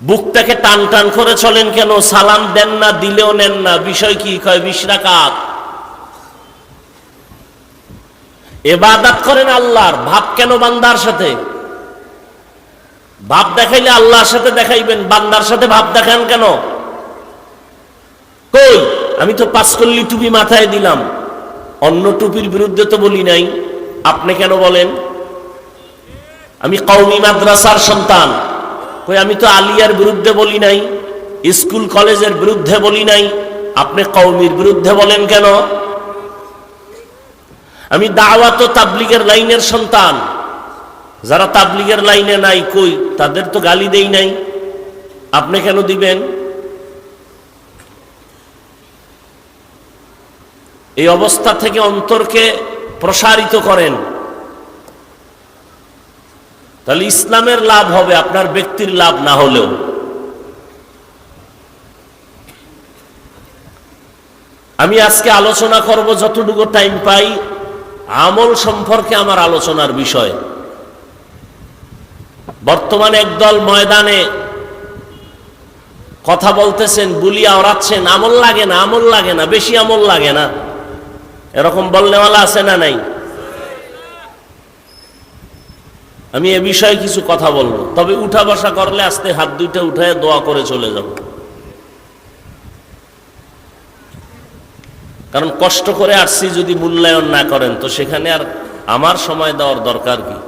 বুকটাকে টান টান করে চলেন কেন? সালাম দেন না, দিলেও নেন না, বিষয় কি? কয় 20 রাকাত। ইবাদত করেন আল্লাহর, ভাব কেন বান্দার সাথে? ভাব দেখাইলে আল্লাহর সাথে দেখাইবেন, বান্দার সাথে ভাব দেখান কেন? কই, আমি তো 5 কল্লি টুপি মাথায় দিলাম, অন্য টুপির বিরুদ্ধে তো বলি নাই, আপনি কেন বলেন? আমি কওমি মাদ্রাসার সন্তান, কই আমি তো আলিয়ার বিরুদ্ধে বলি নাই, স্কুল কলেজের বিরুদ্ধে বলি নাই, আপনি কওমির বিরুদ্ধে বলেন কেন? আমি দাওয়াত ও তাবলীগের লাইনের সন্তান, যারা তাবলীগের লাইনে নাই, কই তাদের তো গালি দেই নাই, আপনি কেন দিবেন? এই অবস্থা থেকে অন্তরকে প্রসারিত করেন, তাহলে ইসলামের লাভ হবে, আপনার ব্যক্তির লাভ না হলেও। আমি আজকে আলোচনা করব যতটুকু টাইম পাই, আমল সম্পর্কে আমার আলোচনার বিষয়। বর্তমানে একদল ময়দানে কথা বলতেছেন, বুলিয়া ওড়াচ্ছেন, আমল লাগে না, আমল লাগে না, বেশি আমল লাগে না, এরকম বলনেওয়ালা আছে না নাই? আমি এ বিষয়ে কিছু কথা বলবো, তবে উঠা বসা করলে আস্তে হাত দুইটা উঠায় দোয়া করে চলে যাব, কারণ কষ্ট করে আসছি, যদি মূল্যায়ন না করেন তো সেখানে আর আমার সময় দেওয়ার দরকার কি?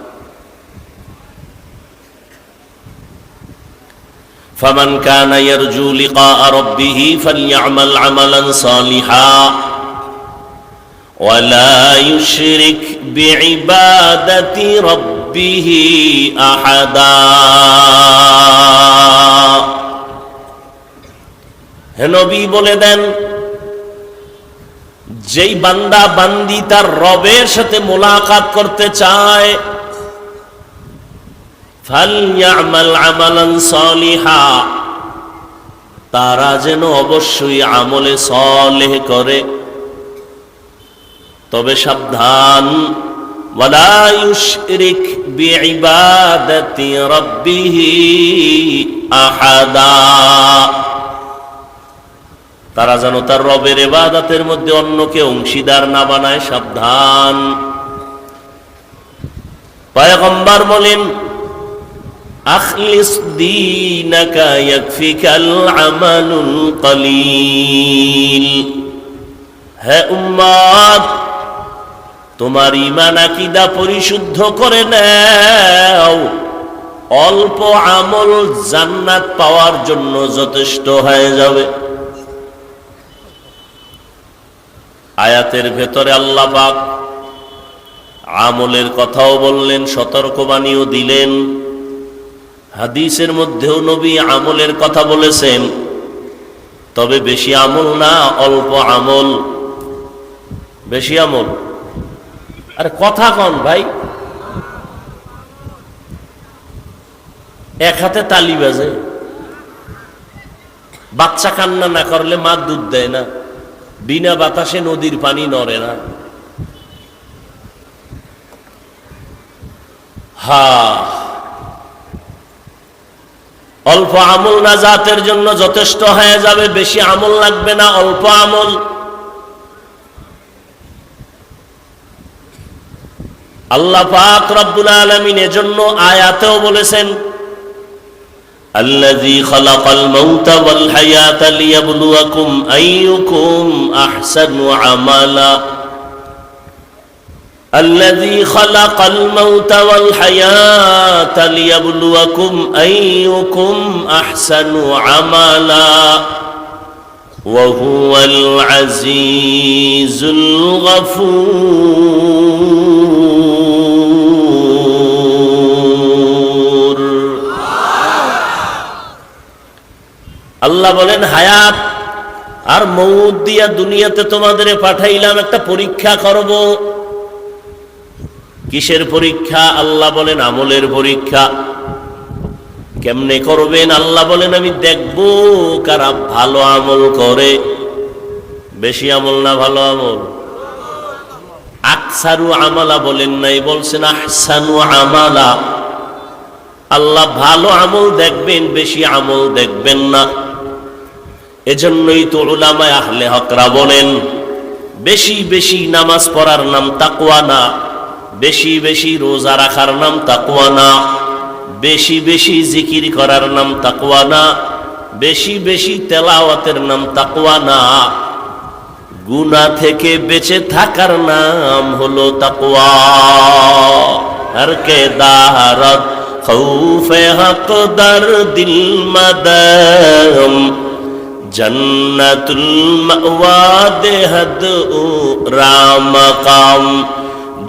ফামান কানা ইয়ারজু লিকা রাব্বিহি ফালইআমাল আমালান সালিহা ওয়ালা ইউশরিক বিইবাদাতি রাব্বিহি আহাদা। হে নবী বলে দেন, যেই বান্দা বান্দি তার রবের সাথে মোলাকাত করতে চায়, ফালইআমাল আমালান সালিহা, তারা যেন অবশ্যই আমলে সালেহ করে, তবে সাবধান, ওয়ালা ইউশরিক বিইবাদাতি রাব্বিহি আহাদা, তারা যেন তার রবের ইবাদতের মধ্যে অন্যকে অংশীদার না বানায়, সাবধান। পয়গম্বর বলেন, আখলিস দীনাকা ইয়াকফিকাল আমালুল কলিল। হে উম্মত, তোমার ঈমান আকীদা পরিশুদ্ধ করে নাও, অল্প আমল জান্নাত পাওয়ার জন্য যথেষ্ট হয়ে যাবে। আয়াতের ভেতরে আল্লাহ পাক আমলের কথাও বললেন, সতর্কবাণীও দিলেন। হাদিসের মধ্যেও নবী আমলের কথা বলেছেন, তবে বেশি আমল না, অল্প আমল। বেশি আমল, আরে কথা কন ভাই, এক হাতে তালি বাজে। বাচ্চা কান্না না করলে মা দুধ দেয় না, বিনা বাতাসে নদীর পানি নড়ে না। অল্প আমল নাজাতের জন্য যথেষ্ট হয়ে যাবে, বেশি আমল লাগবে না, অল্প আমল। আল্লাহ পাক রব্বুল আলামিন এজন্য আয়াতেও বলেছেন, আল্লাযী খালাকাল মাউতা ওয়াল হায়াতা লিয়াবলুয়াকুম আইয়ুকুম আহসানু আমালা। الذي خلق الموت والحياة ليبلوكم أيكم أحسن عملا وهو العزيز الغفور। আল্লাহ বলেন হায়াত আর মউত দিয়া দুনিয়াতে তোমাদের পাঠাইলাম একটা পরীক্ষা করব। কিসের পরীক্ষা? আল্লাহ বলেন আমলের পরীক্ষা। কেমনে করবেন? আল্লাহ বলেন আমি দেখব কারা ভালো আমল করে। বেশি আমল না ভালো আমল? আকসারু আমালা বলেন নাই, বলছেন আহসানু আমালা। আল্লাহ ভালো আমল দেখবেন, বেশি আমল দেখবেন না। এজন্যই তো উলামায়ে আহলে হকরা বলেন বেশি বেশি নামাজ পড়ার নাম তাকওয়া না, বেশি বেশি রোজা রাখার নাম তাকওয়া না, বেশি বেশি জিকির করার নাম তাকওয়া না, বেশি বেশি তেলাওয়াতের নাম তাকওয়া না, গুনাহ থেকে বেঁচে থাকার নাম হলো তাকওয়া। হর কে দারত খৌফে হক দর দিল মদম জন্নতুল মাওয়া দেহদ রাম কাম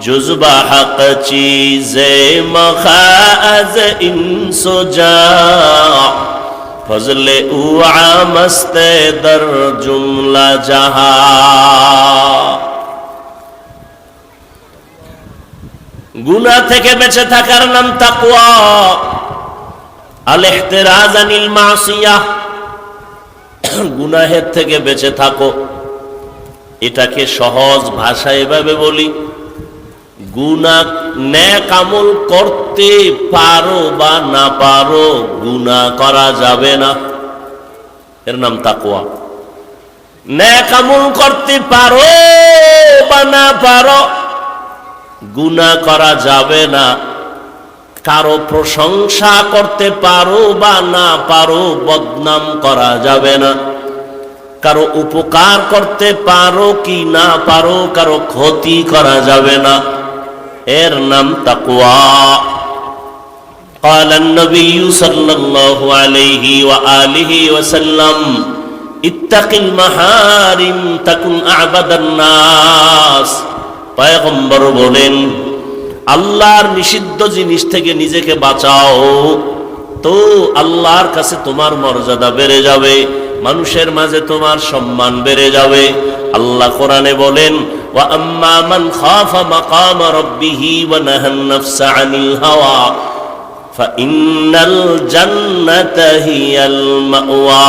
जुज़्बा हक़ चीज़े मखाज़ इंसो जा फज़ले उआ मस्ते दर जुमला जहा। गुनाह থেকে বেঁচে থাকার নাম তাকওয়া। আল ইহতিরাজ আনিল মাসিয়াহ, গুনাহের থেকে বেঁচে থাকো। এটাকে সহজ ভাষায় এভাবে বলি, গুনাহ নেক আমল করতে পারো বা না পারো, গুনাহ করা যাবে না, এর নাম তাকওয়া। নেক আমল করতে পারো বা না পারো, গুনাহ করা যাবে না। কারো প্রশংসা করতে পারো বা না পারো, বদনাম করা যাবে না। কারো উপকার করতে পারো কি না পারো, কারো ক্ষতি করা যাবে না, এর নাম তাকওয়া। قال النبي صلى الله عليه وآله وسلم اتق المحارم تكن أعبد الناس। পয়গম্বর বলেন আল্লাহর নিষিদ্ধ জিনিস থেকে নিজেকে বাঁচাও, তো আল্লাহর কাছে তোমার মর্যাদা বেড়ে যাবে, মানুষের মাঝে তোমার সম্মান বেড়ে যাবে। আল্লাহ কোরআনে বলেন ওয়া আম্মা মান খাফা মাকাম রাব্বিহি ওয়া নাহান নাফসা আনিল হাওয়া ফাইন্নাল জান্নাতা হিয়াল মাওয়া।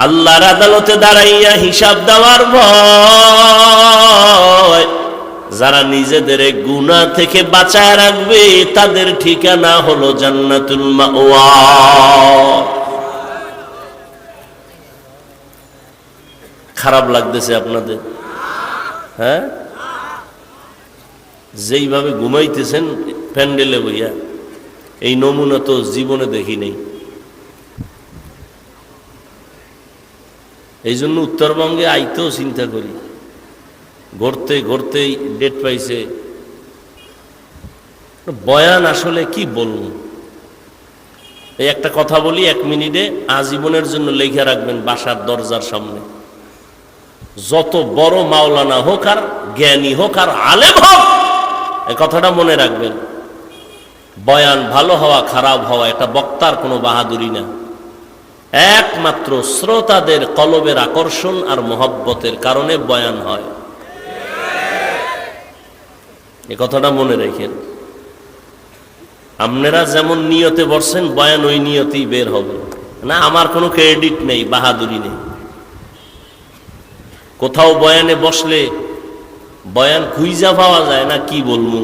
আল্লাহর আদালতে দাঁড়াইয়া হিসাব দেওয়ার ভয়, যারা নিজেদের গুনাহ থেকে বাঁচায় রাখবে তাদের ঠিকানা হলো জান্নাতুল মাওয়া। খারাপ লাগতেছে আপনাদের? হ্যাঁ, যেইভাবে ঘুমাইতেছেন প্যান্ডেলে বইয়া, এই নমুনা তো জীবনে দেখি নেই। এই জন্য উত্তরবঙ্গে আইতেও চিন্তা করি, ঘুরতে ঘুরতেই ডেট পাইছে। বয়ান আসলে কি বলবো, এই একটা কথা বলি 1 মিনিটে, আজীবনের জন্য লেখা রাখবেন বাসার দরজার সামনে। যত বড় মাওলানা হোক আর জ্ঞানী হোক আর আলেম হোক, এই কথাটা মনে রাখবেন। বয়ান ভালো হওয়া খারাপ হওয়া এটা বক্তার কোনো বাহাদুরি না, একমাত্র শ্রোতাদের কলবের আকর্ষণ আর মহব্বতের কারণে বয়ান হয়। এ কথাটা মনে রাখেন। আপনারা যেমন নিয়তে বসছেন, বয়ান ওই নিয়তেই বের হবে না। আমার কোনো ক্রেডিট নেই, বাহাদুরি নেই। কোথাও বয়ানে বসলে বয়ান খুঁজা পাওয়া যায় না, কি বলবো,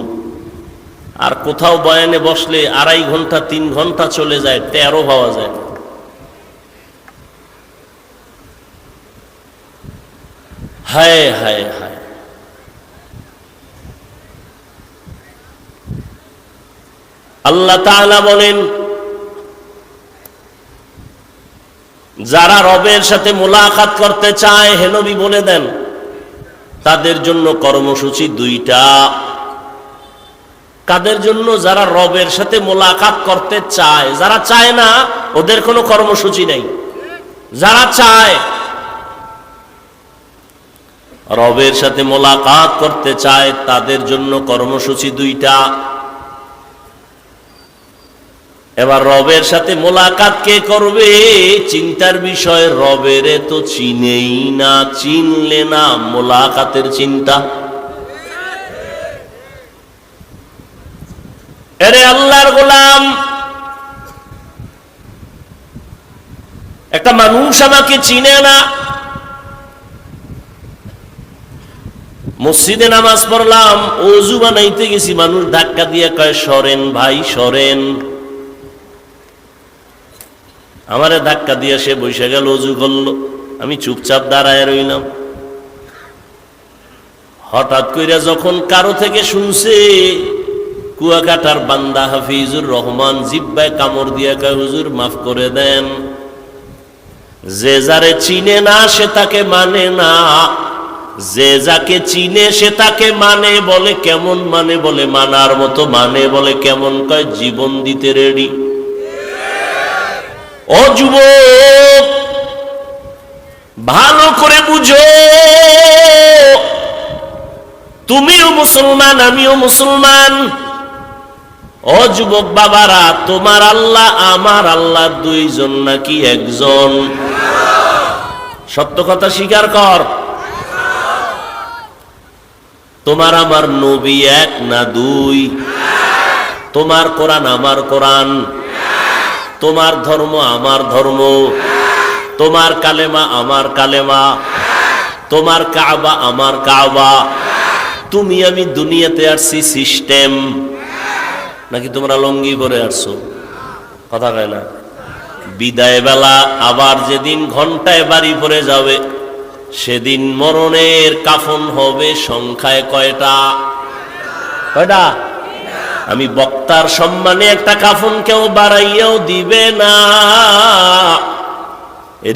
আর কোথাও বয়ানে বসলে 2.5 ঘন্টা 3 ঘন্টা চলে যায়, 13 পাওয়া যায়। হায় হায় হায়, আল্লাহ তাআলা বলেন যারা রবের সাথে মোলাকাত করতে চায়, হে নবী বলে দেন তাদের জন্য কর্মসূচি 2টা। কাদের জন্য? যারা রবের সাথে মোলাকাত করতে চায়। যারা চায় না ওদের কোনো কর্মসূচি নেই। যারা চায়, রবের সাথে মোলাকাত করতে চায়, তাদের জন্য কর্মসূচি 2টা। এবার রবের সাথে মোলাকাত কে করবে? চিন্তার বিষয়, রবের তো চিনেই না, চিনলে না মোলাকাতের চিন্তা। এরে আল্লাহর গোলাম, একটা মানুষ আমাকে চিনে না, মসজিদে নামাজ পড়লাম, ওযু বানাইতে গেছি, মানুষ ধাক্কা দিয়ে কয় সরেন ভাই সরেন। আমারে ধাক্কা দিয়ে সে বসে গেল, ওযু করলো, আমি চুপচাপ দাঁড়ায় রইলাম। হঠাৎ কইরা যখন কারো থেকে শুনছে, কুয়াকাটার বান্দা হাফিজুর রহমান জিব্বায় কামড় দিয়ে কয় হুজুর মাফ করে দেন। যে যারে চিনে না সে তাকে মানে না, যে যাকে চিনে সে তাকে মানে। বলে কেমন মানে? বলে মানার মতো মানে। বলে কেমন? কয় জীবন দিতে রেডি। ও যুবক, ভালো করে বুঝো, তুমিও মুসলমান আমিও মুসলমান। ও যুবক বাবারা, তোমার আল্লাহ আমার আল্লাহ 2 জন নাকি 1 জন? সত্য কথা স্বীকার কর। তোমার আমার নবী 1 না 2? তোমার কোরআন আমার কোরআন, তোমার ধর্ম আমার ধর্ম, তোমার কালেমা আমার কালেমা, তোমার কাবা আমার কাবা। তুমি আমি দুনিয়াতে আসছি সিস্টেম, নাকি তোমরা লঙ্গি পরে আসছো? কথা কয় না। বিদায় বেলা আবার যেদিন ঘন্টায় বাড়ি পড়ে যাবে, সেদিন মরণের কাফন হবে সংখ্যায় কয়টা? কয়টা? আমি বক্তার সম্মানে একটা কাফন কেউ বাড়াইয়াও দিবে না।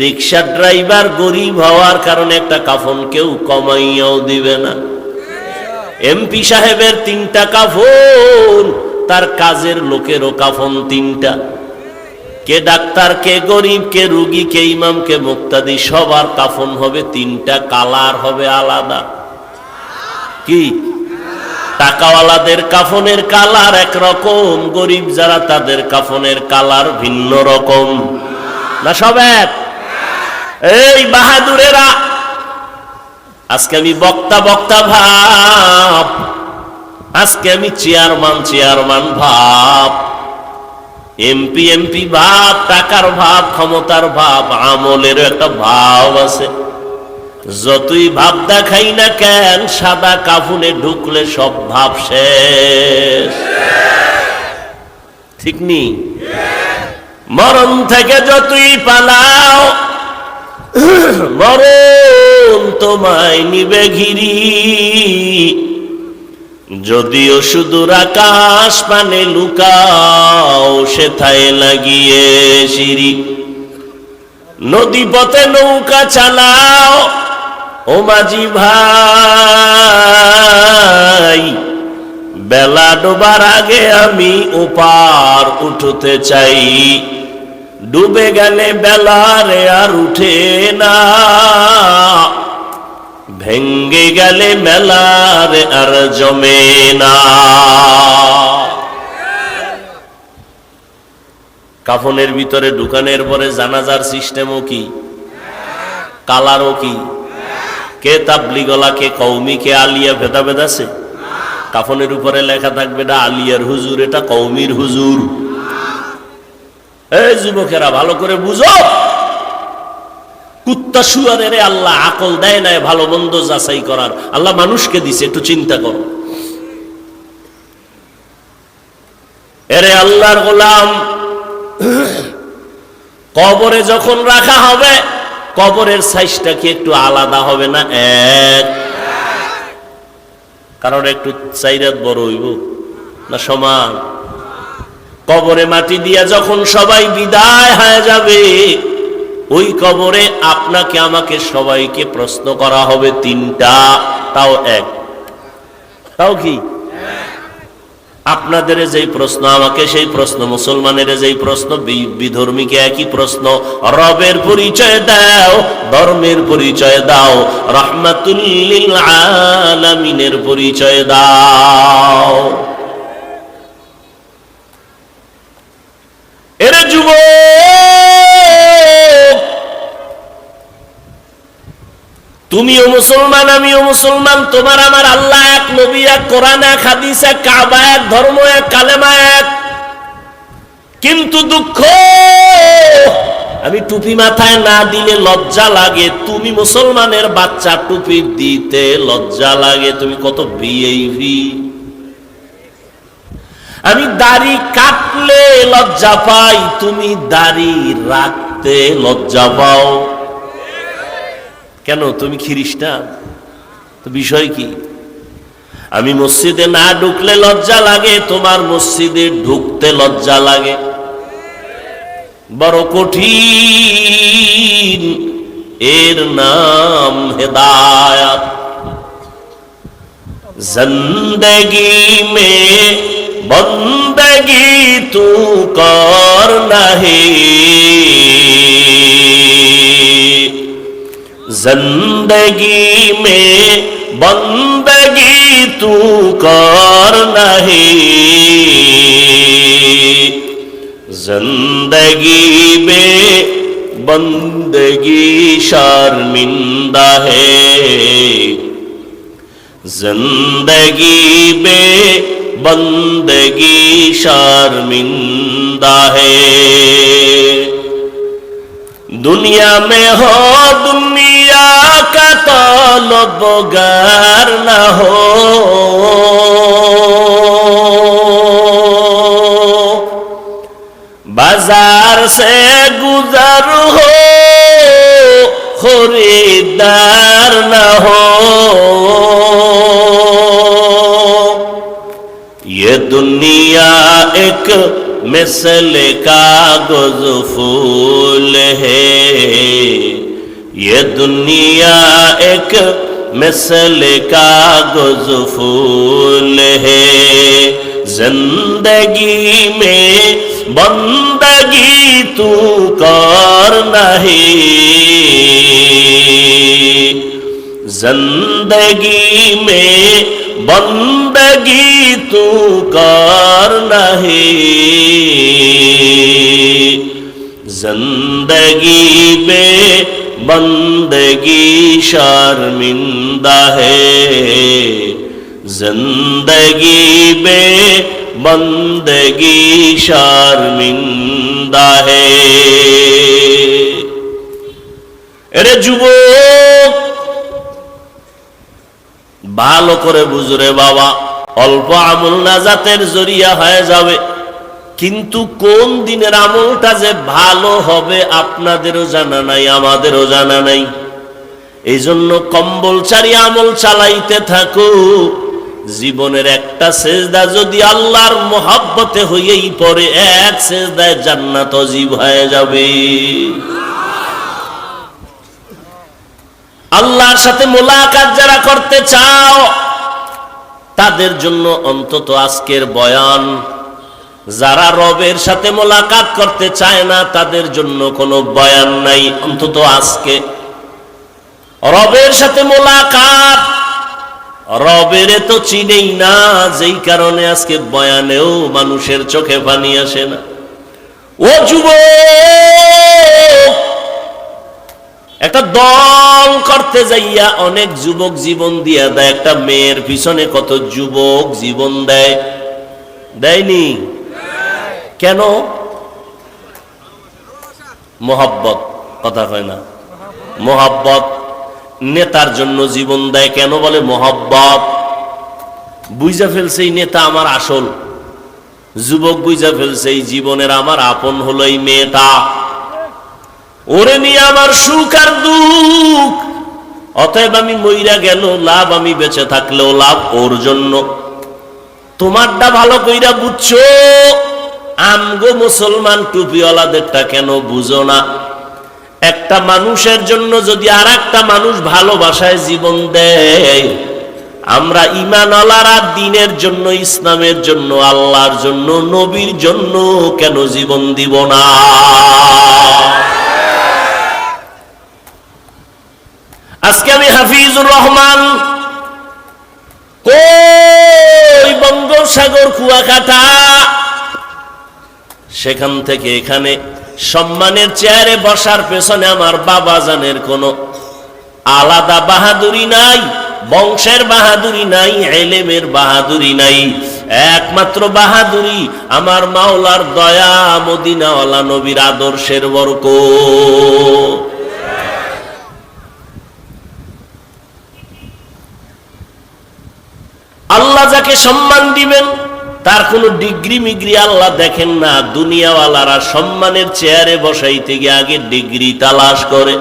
রিক্সা ড্রাইভার গরিব হওয়ার কারণে একটা কাফন কেউ কমাইয়াও দিবে না। এমপি সাহেবের 3টা কাফন, তার কাজের লোকেরও কাফন 3টা। কে ডাক্তার, কে গরিব, কে রুগী, কে ইমাম, কে মুক্তাদি, সবার কাফন হবে 3টা, কালার হবে আলাদা। কি? টাকাওয়ালাদের কাফনের কালার একরকম, গরিব যারা তাদের কাফনের কালার ভিন্ন রকম। না সব এক? এই বাহাদুরেরা, আজকে আমি বক্তা বক্তা ভাব, আজকে আমি চেয়ারম্যান ভাব, এমপি এমপি ভাব, টাকার ভাব, ক্ষমতার ভাব, আমলেরও একটা ভাব আছে। যতই ভাব দেখাই না কেন, সাদা কাফনে ঢুকলে সব ভাব শেষ। ঠিক নি? মরণ থেকে যতই পালাও, মরণ তোমায় নিবে ঘিরি। যদিও সুদূর আকাশ পানে লুকাও, সেথায় লাগিয়ে সিঁড়ি। নদী পথে নৌকা চালাও, ও মাঝি ভাই, বেলা ডোবার আগে আমি ওপার উঠতে চাই। ডুবে গেলে বেলারে আর উঠে না, ভেঙ্গে গেলে মেলারে আর জমে না। কাফনের ভিতরে ঢুকানোর পরে জানাজার সিস্টেমও কি, কালারও কি। কে তাবলিগলা, কে কওমি, কে আলিয়া, ভেদাভেদ আছে? কাফনের উপরে লেখা থাকবে এটা আলিয়ার হুজুর, এটা কওমির হুজুর। এই যুবকেরা ভালো করে বুঝো, কুত্তা শুয়ারের আল্লাহ আকল দেয় নাই ভালো মন্দ যাচাই করার। আল্লাহ মানুষকে দিছে, একটু চিন্তা করো। এরে আল্লাহর গোলাম, কবরে যখন রাখা হবে কবরের সাইজটা কি একটু আলাদা হবে না? এক, কারণ একটু চাইরাত বড় হইব না সমান? কবরে মাটি দিয়া যখন সবাই বিদায় হয়ে যাবে, ওই কবরে আপনাকে আমাকে সবাইকে প্রশ্ন করা হবে তিনটা, তাও এক। তাও কি? আপনাদের যেই প্রশ্ন আমাকে সেই প্রশ্ন, মুসলমানের যেই প্রশ্ন, বিধর্মীকে একই প্রশ্ন। রবের পরিচয় দাও, ধর্মের পরিচয় দাও, রাহমাতুল লিল আলামিনের পরিচয় দাও। এরে যুবক, তুমিও মুসলমান আমিও মুসলমান, তোমার আমার আল্লাহ এক, নবী এক, কোরআন এক, হাদিস এক, কাবা এক, ধর্ম এক, কালেমা এক। কিন্তু দুঃখ, আমি টুপি মাথায় না দিলে লজ্জা লাগে। তুমি মুসলমানের বাচ্চা, টুপি দিতে লজ্জা লাগে। তুমি কত ভিআইপি। আমি দাড়ি কাটলে লজ্জা পাই, তুমি দাড়ি রাখতে লজ্জা পাও কেন? তুমি খ্রিস্টান, তো বিষয় কি? আমি মসজিদে না ঢুকলে লজ্জা লাগে, তোমার মসজিদে ঢুকতে লজ্জা লাগে। বড় কঠিন, এর নাম হেদায়াত। জিন্দেগি মে বন্দগি তু কর নাহি, जिंदगी में बंदगी तू कर नहीं, जिंदगी में बंदगी शर्मिंदा है, जिंदगी में बंदगी शर्मिंदा है। दुनिया में हो दुनिया का तलबगार न हो, बाजार से गुजर हो खरीदार न हो। ये दुनिया एक मिसल कागज फूल है, ये दुनिया एक मिसल कागज फूल है, जिंदगी में बंदगी तू कर नहीं, जिंदगी में बंदगी तू कर नहीं, जिंदगी में बंदगी शर्मिंदा है, जिंदगी में बंदगी शर्मिंदा है। এরে যুবক, ভালো করে বুঝরে বাবা, অল্প আমল নাজাতের জরিয়া হয়ে যাবে, কিন্তু কোন দিনের আমলটা যে ভালো হবে আপনাদেরও জানা নাই, আমাদেরও জানা নাই। এই জন্য কম্বলচারী আমল চালাইতে থাকো। জীবনের একটা সেজদা যদি আল্লাহর মহব্বতে হইয়েই পড়ে, এক সেজদায় জান্নাত অজীব হয়ে যাবে। আল্লাহর সাথে মোলাকাত যারা করতে চাও তাদের জন্য অন্তত আজকের বয়ান। যারা রবের সাথে মোলাকাত করতে চায় না তাদের জন্য কোনো বয়ান নাই, অন্তত আজকে। রবের সাথে মোলাকাত, রবের তো চিনেই না, যেই কারণে আজকে বয়ানেও মানুষের চোখে পানি আসে না। ও যুবক, একটা দল করতে যাইয়া অনেক যুবক জীবন দিয়া দেয়। একটা মেয়ের পিছনে কত যুবক জীবন দেয়, দেয়নি? কেন? মোহাব্বত, কথা হয় না, মোহাব্বত। নেতার জন্য জীবন দেয় কেন? বলে মোহাব্বত। বুঝা ফেলছে এই নেতা আমার আসল, যুবক বুঝা ফেলছে এই জীবনের আমার আপন হলো এই মেয়েটা, ওরে নিয়ে আমার সুখ আর দুঃখ, অতএব আমি মইরা গেল লাভ, আমি বেঁচে থাকলেও লাভ ওর জন্য। তোমারটা ভালো কইরা বুঝছো, আমগো মুসলমান টুপিওয়ালাদেরটা কেন বুঝো না? একটা মানুষের জন্য যদি আর একটা মানুষ ভালোবাসায় জীবন দেয়, আমরা ঈমানওয়ালারা দ্বীনের জন্য, ইসলামের জন্য, আল্লাহর জন্য, নবীর জন্য কেন জীবন দিব না? আজকে আমি হাফিজুর রহমান, কই বঙ্গোপসাগর কুয়াকাটা, সেখান থেকে এখানে সম্মানের চেয়ারে বসার পেছনে আমার বাবা জানের কোনো আলাদা বাহাদুরি নাই, বংশের বাহাদুরি নাই, ইলমের বাহাদুরি নাই। একমাত্র বাহাদুরি আমার মাওলার দয়া, মদিনাওয়ালা নবীর আদর্শের বরকত। আল্লাহ যাকে সম্মান দিবেন তার কোনো ডিগ্রি মিগ্রি আল্লাহ দেখেন না। দুনিয়াওয়ালারা সম্মানের চেয়ারে বসাইতে গিয়ে আগে ডিগ্রি তালাশ করে,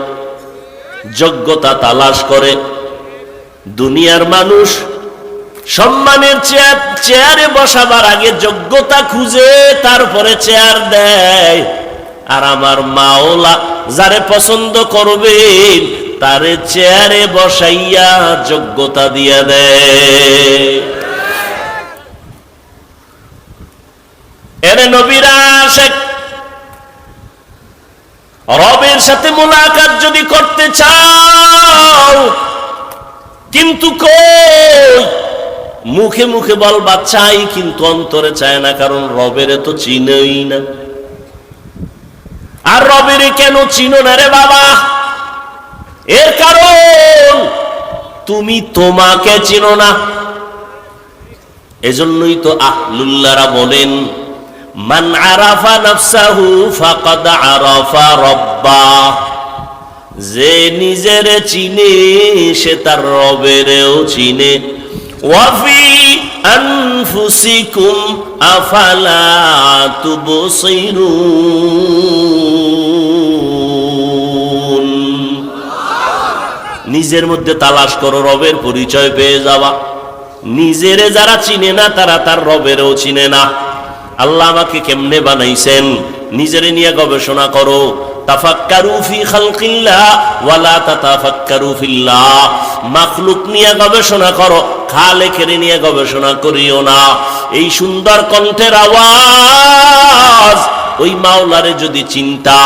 যোগ্যতা তালাশ করে। দুনিয়ার মানুষ সম্মানের চেয়ারে বসাবার আগে যোগ্যতা খুঁজে তারপরে চেয়ার দেয়। আর আমার মাওলা যারে পছন্দ করবেন তারে চেয়ারে বসাইয়া যোগ্যতা দিয়া দেয়। এরে নবীরা আশিক, রবের সাথে মুলাকাত যদি করতে চাও, কিন্তু কই মুখে মুখে বলবা চাই, কিন্তু অন্তরে চায় না, কারণ রবের তো চিনই না। আর রবের কেন চিনো না রে বাবা? এর কারণ তুমি তোমাকে চিনো না। এজন্যই তো আহলুল্লাহরা বলেন, মান আরাফা নাফসাহু ফাকাদ আরাফা রাব্বাহ, যে নিজেরে চিনে সে তার রবেরও চিনে। ওয়াফি আনফুসিকুম আফালা তুবসিরুন, নিজের মধ্যে তালাশ করো, রবের পরিচয় পেয়ে যাবা। নিজেরে যারা চিনে না তারা তার রবেরও চিনে না। আল্লাহ আমাকে কেমনে বানাইছেন নিজেরে নিয়ে গবেষণা করো। তাফাক্কারু ফি খালকিল্লাহ ওয়ালা তাতাফাক্কারু ফিল্লাহ, মাখলুক নিয়ে গবেষণা করো, খালেকের নিয়ে গবেষণা করিও না। এই সুন্দর কণ্ঠের আওয়াজ ওই মাওলারে যদি চিন্তা,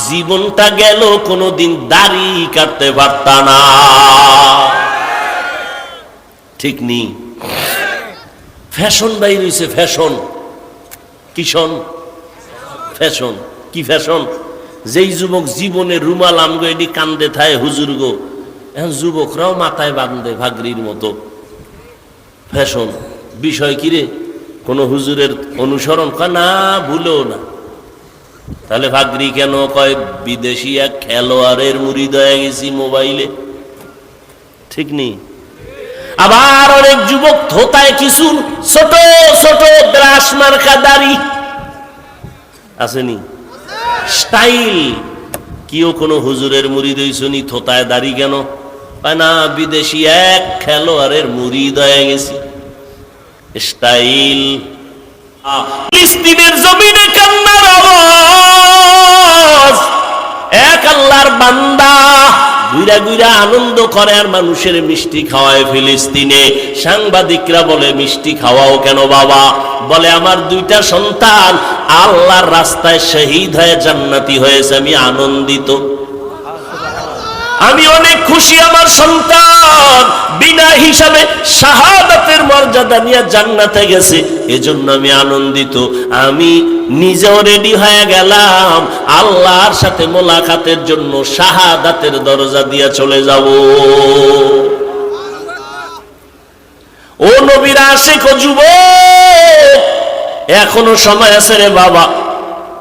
জীবনটা গেল কোনোদিন দাড়ি কাটতে পারতা না। ঠিক নি? ফ্যাশন বাইর হইছে, ফ্যাশন। কিশন ফ্যাশন, কি ফ্যাশন? যেই যুবক জীবনে রুমাল আমগো এটি কান্দে থায় হুজুর গো, এখন যুবকরাও মাথায় বাঁধে ভাগরির মতো। ফ্যাশন বিষয় কিরে? কোন হুজুরের অনুসরণ কয় না, ভুলেও না। তাহলে ভাগরি কেন কয়? বিদেশি এক খেলোয়াড়ের মুরিদ হয়ে গেছি মোবাইলে। ঠিক নেই? আবার অনেক যুবক থোতায় কিছু ছোট ছোট ব্রাশ মার্কা দাড়ি আসেনি, স্টাইল। কিও কোনো হুজুরের মুরিদ হইছনি, থোতায় দাড়ি কেন? না, বিদেশি এক খেলোয়াড়ের মুরিদ হয়ে গেছি। স্টাইল। ফিলিস্তিনের জমিনে কান্নার আওয়াজ, এক আল্লাহর বান্দা গুইরা গুইরা আনন্দ করে আর মানুষের মিষ্টি খাওয়ায় ফিলিস্তিনে। সাংবাদিকরা বলে মিষ্টি খাওয়াও কেন বাবা? বলে আমার দুইটা সন্তান আল্লাহর রাস্তায় শহীদ হয়ে জান্নাতি হয়েছে, আমি আনন্দিত, আমি অনেক খুশি। আমার সন্তান বিনা হিসাবে শাহাদাতের মর্যাদা নিয়ে জান্নাতে গেছে, এজন্য আমি আনন্দিত। আমি নিজেও রেডি হয়ে গেলাম আল্লাহর সাথে মোলাকাতের জন্য, শাহাদাতের দরজা দিয়ে চলে যাব। ও নবীর আশিক ও যুবক, এখনো সময় আছে রে বাবা।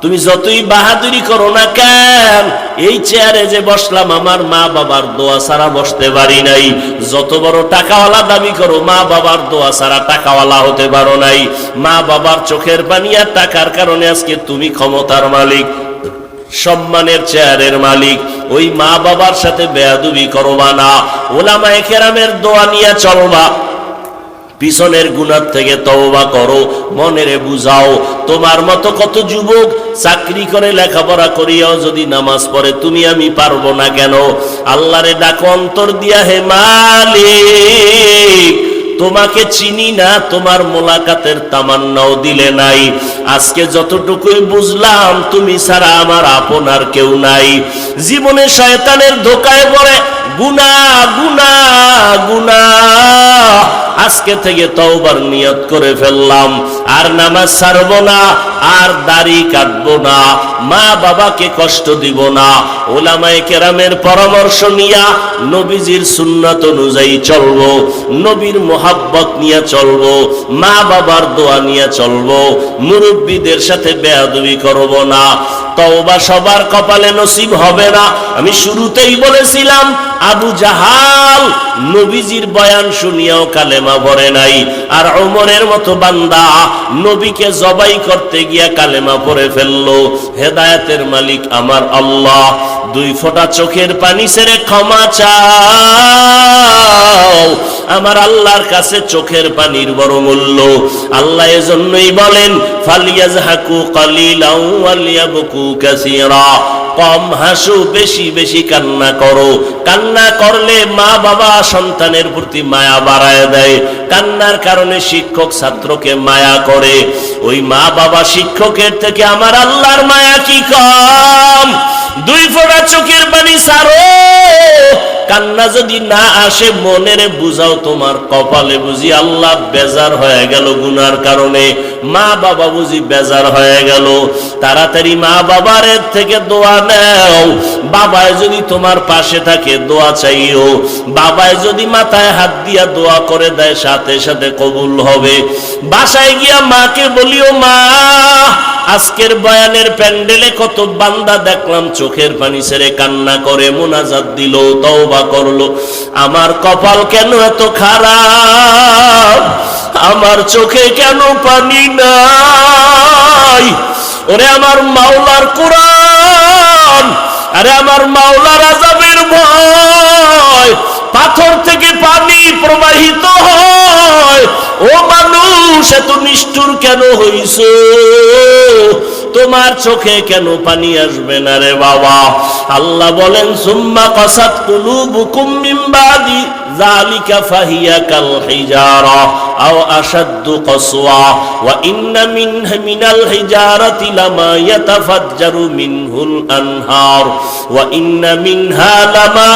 তুমি যতই বাহাদুরি করো না কেন, এই চেয়ারে যে বসলাম আমার মা বাবার দোয়া ছাড়া বসতে পারি নাই। যত বড় টাকাওয়ালা দাবি করো, মা বাবার দোয়া ছাড়া টাকাওয়ালা হতে পারো নাই। মা বাবার চোখের পানি আর টাকার কারণে আজকে তুমি ক্ষমতার মালিক, সম্মানের চেয়ারের মালিক। ওই মা বাবার সাথে বেয়াদবি করবা না, ওলামায়ে কেরামের দোয়া নিয়ে চলবা। পিছনের গুনাহ থেকে তওবা করো, মনেরে বুঝাও। তোমার মতো কত যুবক চাকরি করে লেখাপড়া করিয়াও যদি নামাজ পড়ে, তুমি আমি পারবো না কেন? আল্লাহরে ডাকো অন্তর দিয়া, হে মালিক তোমাকে চিনি না, তোমার মোলাকাতের তামান্নাও দিলে নাই। আজকে যতটুকুই বুঝলাম তুমি ছাড়া আমার আপনার কেউ নাই। জীবনে শয়তানের ধোকায় পড়ে গুনাহ গুনাহ গুনাহ, আজকে থেকে তওবার নিয়ত করে ফেললাম, আর নামাজ ছাড়বো না, আর দাড়ি কাটবো না, মা বাবাকে কষ্ট দিব না। ওলামায়ে কেরামের পরামর্শ নিয়া নবীজির সুন্নাত অনুযায়ী চলবো, নবীর মোহাব্বত নিয়ে চলবো, মা বাবার দোয়া নিয়ে চলবো, মুরব্বীদের সাথে বেয়াদবি করব না। তওবা সবার কপালে নসিব হবে না। আমি শুরুতেই বলেছিলাম আবু জাহাল নবীজির বয়ান শুনিয়াও কালেমা পড়ে নাই, আর ওমরের মতো বান্দা নবীকে জবাই করতে গিয়া কালেমা পড়ে ফেললো। হেদায়েতের মালিক আমার আল্লাহ, দুই ফোঁটা চোখের পানি ছেড়ে ক্ষমা চাও। আমার আল্লাহর কাছে চোখের পানির বড় মূল্য। আল্লাহ এজন্যই বলেন ফালিয়াজহাকু কালিলাও ওয়ালিয়াবকু কাসীরা, কম হাসো, বেশি বেশি কান্না করো। কান্না করলে মা বাবা সন্তানের প্রতি মায়া বাড়ায় দেয়, কান্নার কারণে শিক্ষক ছাত্রকে মায়া করে। ওই মা বাবা শিক্ষকের থেকে আমার আল্লাহর মায়া কি কম? দুই ফোঁটা চোখের পানি ছাড়ো। কান্না যদি না আসে মনেরে বুঝাও, তোমার কপালে বুঝি আল্লাহ বেজার হয়ে গেল গুনার কারণে, মা বাবা বুঝি বেজার হয়ে গেল। তাড়াতাড়ি মা বাবার থেকে দোয়া নাও। বাবায় যদি তোমার পাশে থাকে দোয়া চাইও, বাবায় যদি মাথায় হাত দিয়া দোয়া করে দেয় সাথে সাথে কবুল হবে। বাসায় গিয়া মাকে বলিও, মা আজকের বয়ানের প্যান্ডেলে কত বান্দা দেখলাম চোখের পানি ছেড়ে কান্না করে মুনাজাত দিল, তওবা করলো, আমার কপাল কেন এত খারাপ? আমার চোখে কেন পানি নাই? ওরে আমার মাওলার কোরআন, আরে আমার মাওলার আযাবের ভয়, পাথর থেকে পানি প্রবাহিত হয়। ও মানুষ এত নিষ্ঠুর কেন হইছো? তোমার চোখে কেন পানি আসবে না রে বাবা? আল্লাহ বলেন সুম্মা কাসাত কুলুবুকুম মিন বাদি যালিকা ফাহিয়া কাল হিজারা আও আশাদ্দু কসওয়া ওয়া ইন্না মিনাল হিজারাতি লামা ইয়াতাফাজ্জারু মিনহুল আনহার ওয়া ইন্না মিনহা লামা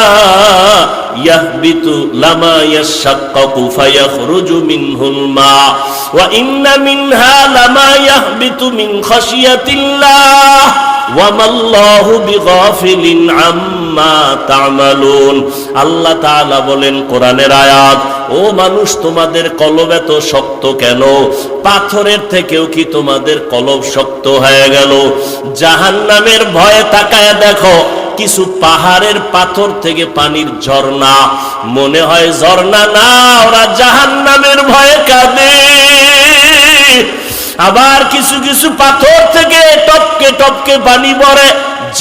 ইয়াহবিতু লামা ইয়াশাক্কাকু ফায়াখরুজু মিনহুল মা ওয়া ইন্না মিনহা লামা ইয়াহবিতু মিন খাশিয়াতিল্লাহ ওয়া মাল্লাহু বিগাফিলিন আম্মা তা'মালুন। আল্লাহ তাআলা বলেন কোরআনের আয়াত, ও মানুষ তোমাদের কলব এত শক্ত কেন? পাথরের থেকেও কি তোমাদের কলব শক্ত হয়ে গেল? জাহান্নামের ভয়ে তাকায় দেখো, কিছু পাহাড়ের পাথর থেকে পানির ঝর্ণা, মনে হয় ঝর্ণা না, ওরা জাহান্নামের ভয়ে কাঁদে। আবার কিছু কিছু পাথর থেকে টপকে টপকে পানি পড়ে,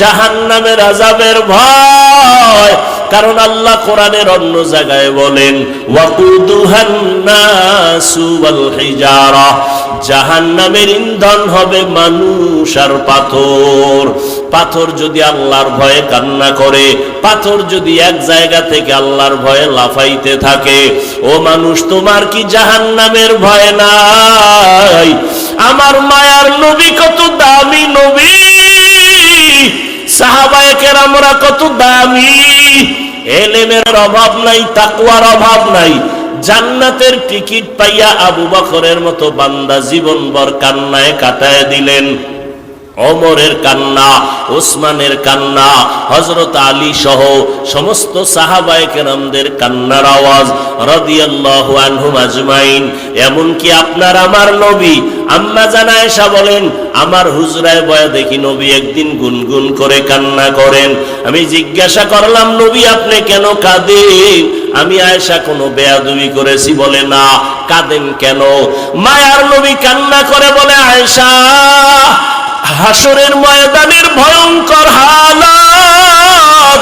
জাহান্নামের আযাবের ভয়। কারণ আল্লাহ কোরআনের অন্য জায়গায় বলেন ওয়াকুদুহান নাসু ওয়াল হিজারা, জাহান্নামের ইন্ধন হবে মানুষ আর পাথর। পাথর যদি আল্লাহর ভয়ে কান্না করে, পাথর যদি এক জায়গা থেকে আল্লাহর ভয়ে লাফাইতে থাকে, ও মানুষ তোমার কি জাহান্নামের ভয় নাই? আমার মায়ার নবী কত দামি নবী, সাহাবায়ে কেরামরা কত দামি, এলেমের অভাব নাই, তাকওয়ার অভাব নাই। জান্নাতের টিকিট পাইয়া আবু বকরের মতো বান্দা জীবনভর কান্নায় কাটায় দিলেন। ওমরের কান্না, ওসমানের কান্না, হযরত আলী সহ সমস্ত সাহাবায়ে কেরামদের কান্নার আওয়াজ রাদিয়াল্লাহু আনহুম আজমাইন। এমনকি আপনার আমার নবী আম্মা জান আয়েশা বলেন, আমার হুজরায় বয়া দেখি নবী একদিন গুনগুন করে কান্না করেন। আমি জিজ্ঞাসা করলাম, নবী আপনি কেন কাঁদেন? আমি আয়েশা কোনো বেয়াদবি করেছি? বলে না। কাঁদেন কেন? মায়ার নবী কান্না করে বলে, আয়েশা হাসরের ময়দানের ভয়ঙ্কর হালাত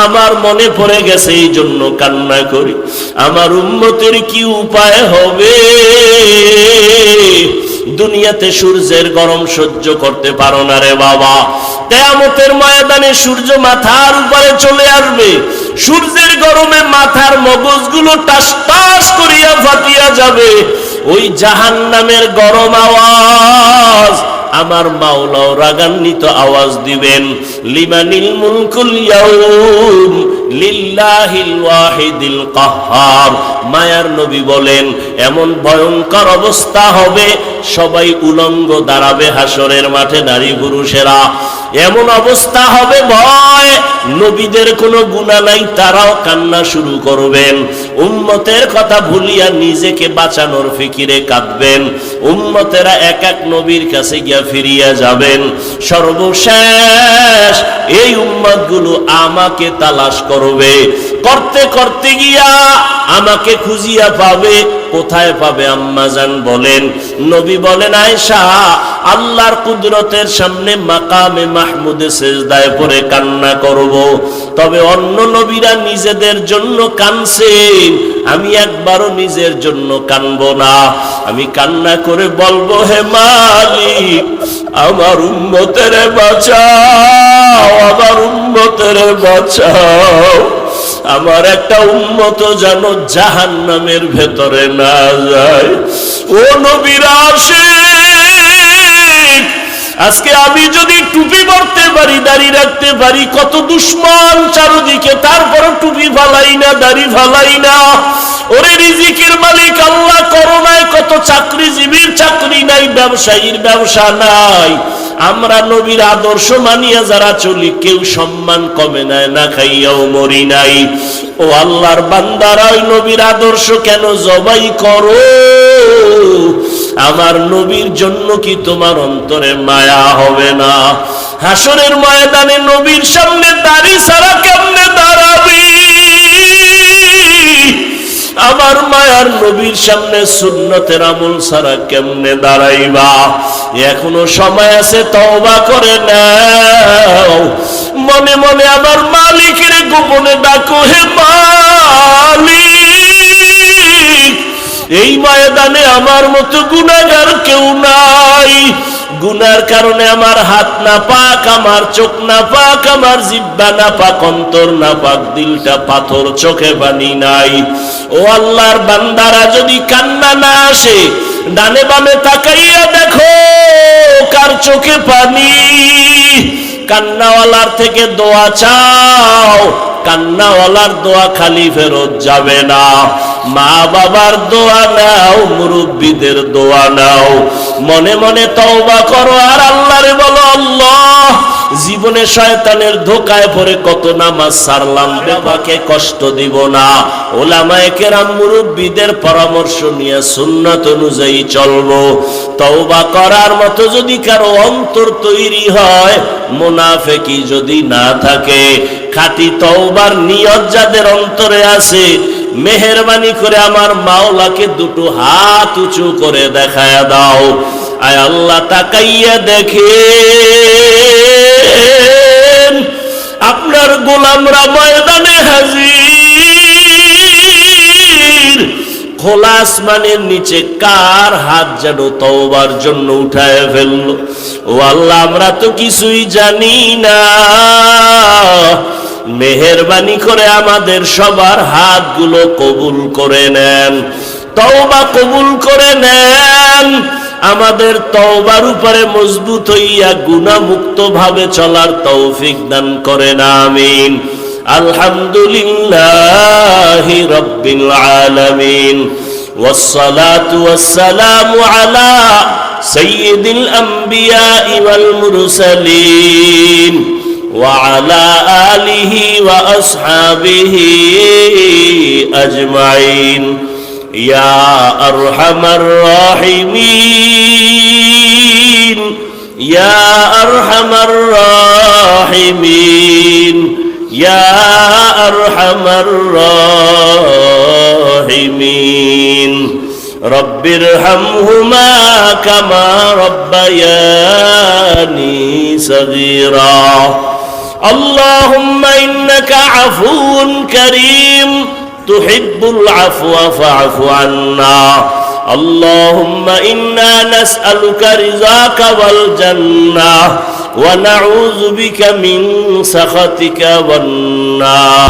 আমার মনে পড়ে গেছে, এই জন্য কান্না করি। আমার উম্মতের কি উপায় হবে? দুনিয়াতে সূর্যের গরম সহ্য করতে পারো না রে বাবা, কিয়ামতের ময়দানে সূর্য মাথার উপরে চলে আসবে, সূর্যের গরমে মাথার মগজগুলো টাস টাস করিয়া ফাটিয়া যাবে। ওই জাহান্নামের গরম আওয়াজ আমার মাওলাও রাগান্বিত আওয়াজ দিবেন, লিমানিল মুলকুল ইয়াউম লিল্লাহিল ওয়াহিদিল কাহ্হার। মায়ার নবী বলেন, এমন ভয়ঙ্কর অবস্থা হবে, সবাই উলঙ্গ দাঁড়াবে হাসরের মাঠে, নারী পুরুষেরা। এমন অবস্থা হবে, ভয়, নবীদের কোনো গুনাহ নাই, তারাও কান্না শুরু করবেন। উম্মতের কথা ভুলিয়া নিজেকে বাঁচানোর ফিকিরে কাঁদবেন। উম্মতেরা এক এক নবীর কাছে গিয়া ফিরিয়া যাবেন। সর্বশেষ এই উম্মতগুলো আমাকে তালাশ করবে, করতে করতে গিয়া আমাকে খুঁজিয়া পাবে। কোথায় পাবে? আম্মা জান বলেন, নবী বলেন, আয়েশা আল্লাহর কুদরতের সামনে মাকামে মাহমুদে সেজদায় পড়ে কান্না করব। তবে অন্য নবীরা নিজেদের জন্য কানছেন, আমি একবারও নিজের জন্য কানবো না। আমি কান্না করে বলবো, হে মালিক আমার উম্মতের বাঁচাও, আমার উম্মতের বাঁচাও। আমার একটা উম্মত যেন জাহান্নামের ভেতরে না যায়। ও নবীর আশিক, আজকে আমি যদি টুপি পরতে পারি, দাড়ি রাখতে পারি, কত দুশ্মন চারদিকে, তারপরও টুপি ফালাই না, দাড়ি ফালাই না। ওরে রিজিকের মালিক আল্লাহ, করোনায় কত চাকরিজীবীর চাকরি নাই, ব্যবসায়ীর ব্যবসা নাই। আমরা নবীর আদর্শ মানিয়া যারা চলি, কেউ সম্মান কমে নাই, না খাইয়াও মরি নাই। ও আল্লাহর বান্দারা, ওই নবীর আদর্শ কেন জবাই করো? আমার নবীর জন্য কি তোমার অন্তরে মায়া হবে না? হাসরের ময়দানে নবীর সামনে দাড়ি ছাড়া কেমনে দাঁড়াবি? আমার মায়ার নবীর সামনে সুন্নতের আমল ছাড়া কেমনে দাঁড়াইবা? এখনো সময় আছে, তওবা করে নাও। মনে মনে আমার মালিকের গোপনে ডাকো, হে মালিক এই ময়দানে আমার মতো গুনাহগার কেউ নাই। গুনার কারণে আমার হাত না পাক, আমার চোখ না পাক, আমার জিহ্বা না পাক, অন্তর না পাক, দিলটা পাথর, চোখে পানি নাই। ও আল্লাহর বান্দারা, যদি কান্না না আসে, ডানে বামে তাকাইয়া দেখো কার চোখে পানি। কান্নাওয়ালার থেকে দোয়া চাও, কান্নাওয়ালার দোয়া খালি ফেরত যাবে না। মা বাবার দোয়া নাও, মুরব্বীদের দোয়া নাও। মনে মনে তওবা করো আর আল্লাহরে বলো, আল্লাহ জীবনে শয়তানের ধোকায় পড়ে কত নামাজ ছাড়লাম, বাবাকে কষ্ট দিব না। ওলামায়ে কেরাম মুরব্বীদের পরামর্শ নিয়ে সুন্নাত অনুযায়ী চলবো। তওবা করার মতো যদি কারো অন্তর তৈরি হয়, মুনাফিকি যদি না থাকে, খাঁটি তওবার নিয়ত যাদের অন্তরে আছে, মেহেরবানি করে আমার মাওলাকে দুটো হাত উঁচু করে দেখায়া দাও। আয় আল্লাহ তাকাইয়া দেখেন আপনার গোলামরা ময়দানে হাজির। খোলা আসমানের নিচে কার হাত যেন তওবার জন্য উঠায় ফেললো। ও আল্লাহ, আমরা তো কিছুই জানি না, মেহেরবানি করে আমাদের সবার হাতগুলো কবুল করে নেন, তওবা কবুল করে নেন। আমাদের তওবার উপরে মজবুত হইয়া গুনাহমুক্ত ভাবে চলার তৌফিক দান করেন, আমিন। আলহামদুলিল্লাহি রাব্বিল আলামিন, ওয়াসসালাতু ওয়াসসালামু আলা সাইয়্যিদিল আম্বিয়া ওয়াল মুরসালিন وعلى آله وأصحابه أجمعين يا أرحم الراحمين يا أرحم الراحمين يا أرحم الراحمين رب ارحمهما كما ربياني صغيرا اللهم إنك عفو كريم تحب العفو فاعف عنا اللهم إنا نسألك رضاك والجنة ونعوذ بك من سخطك والنار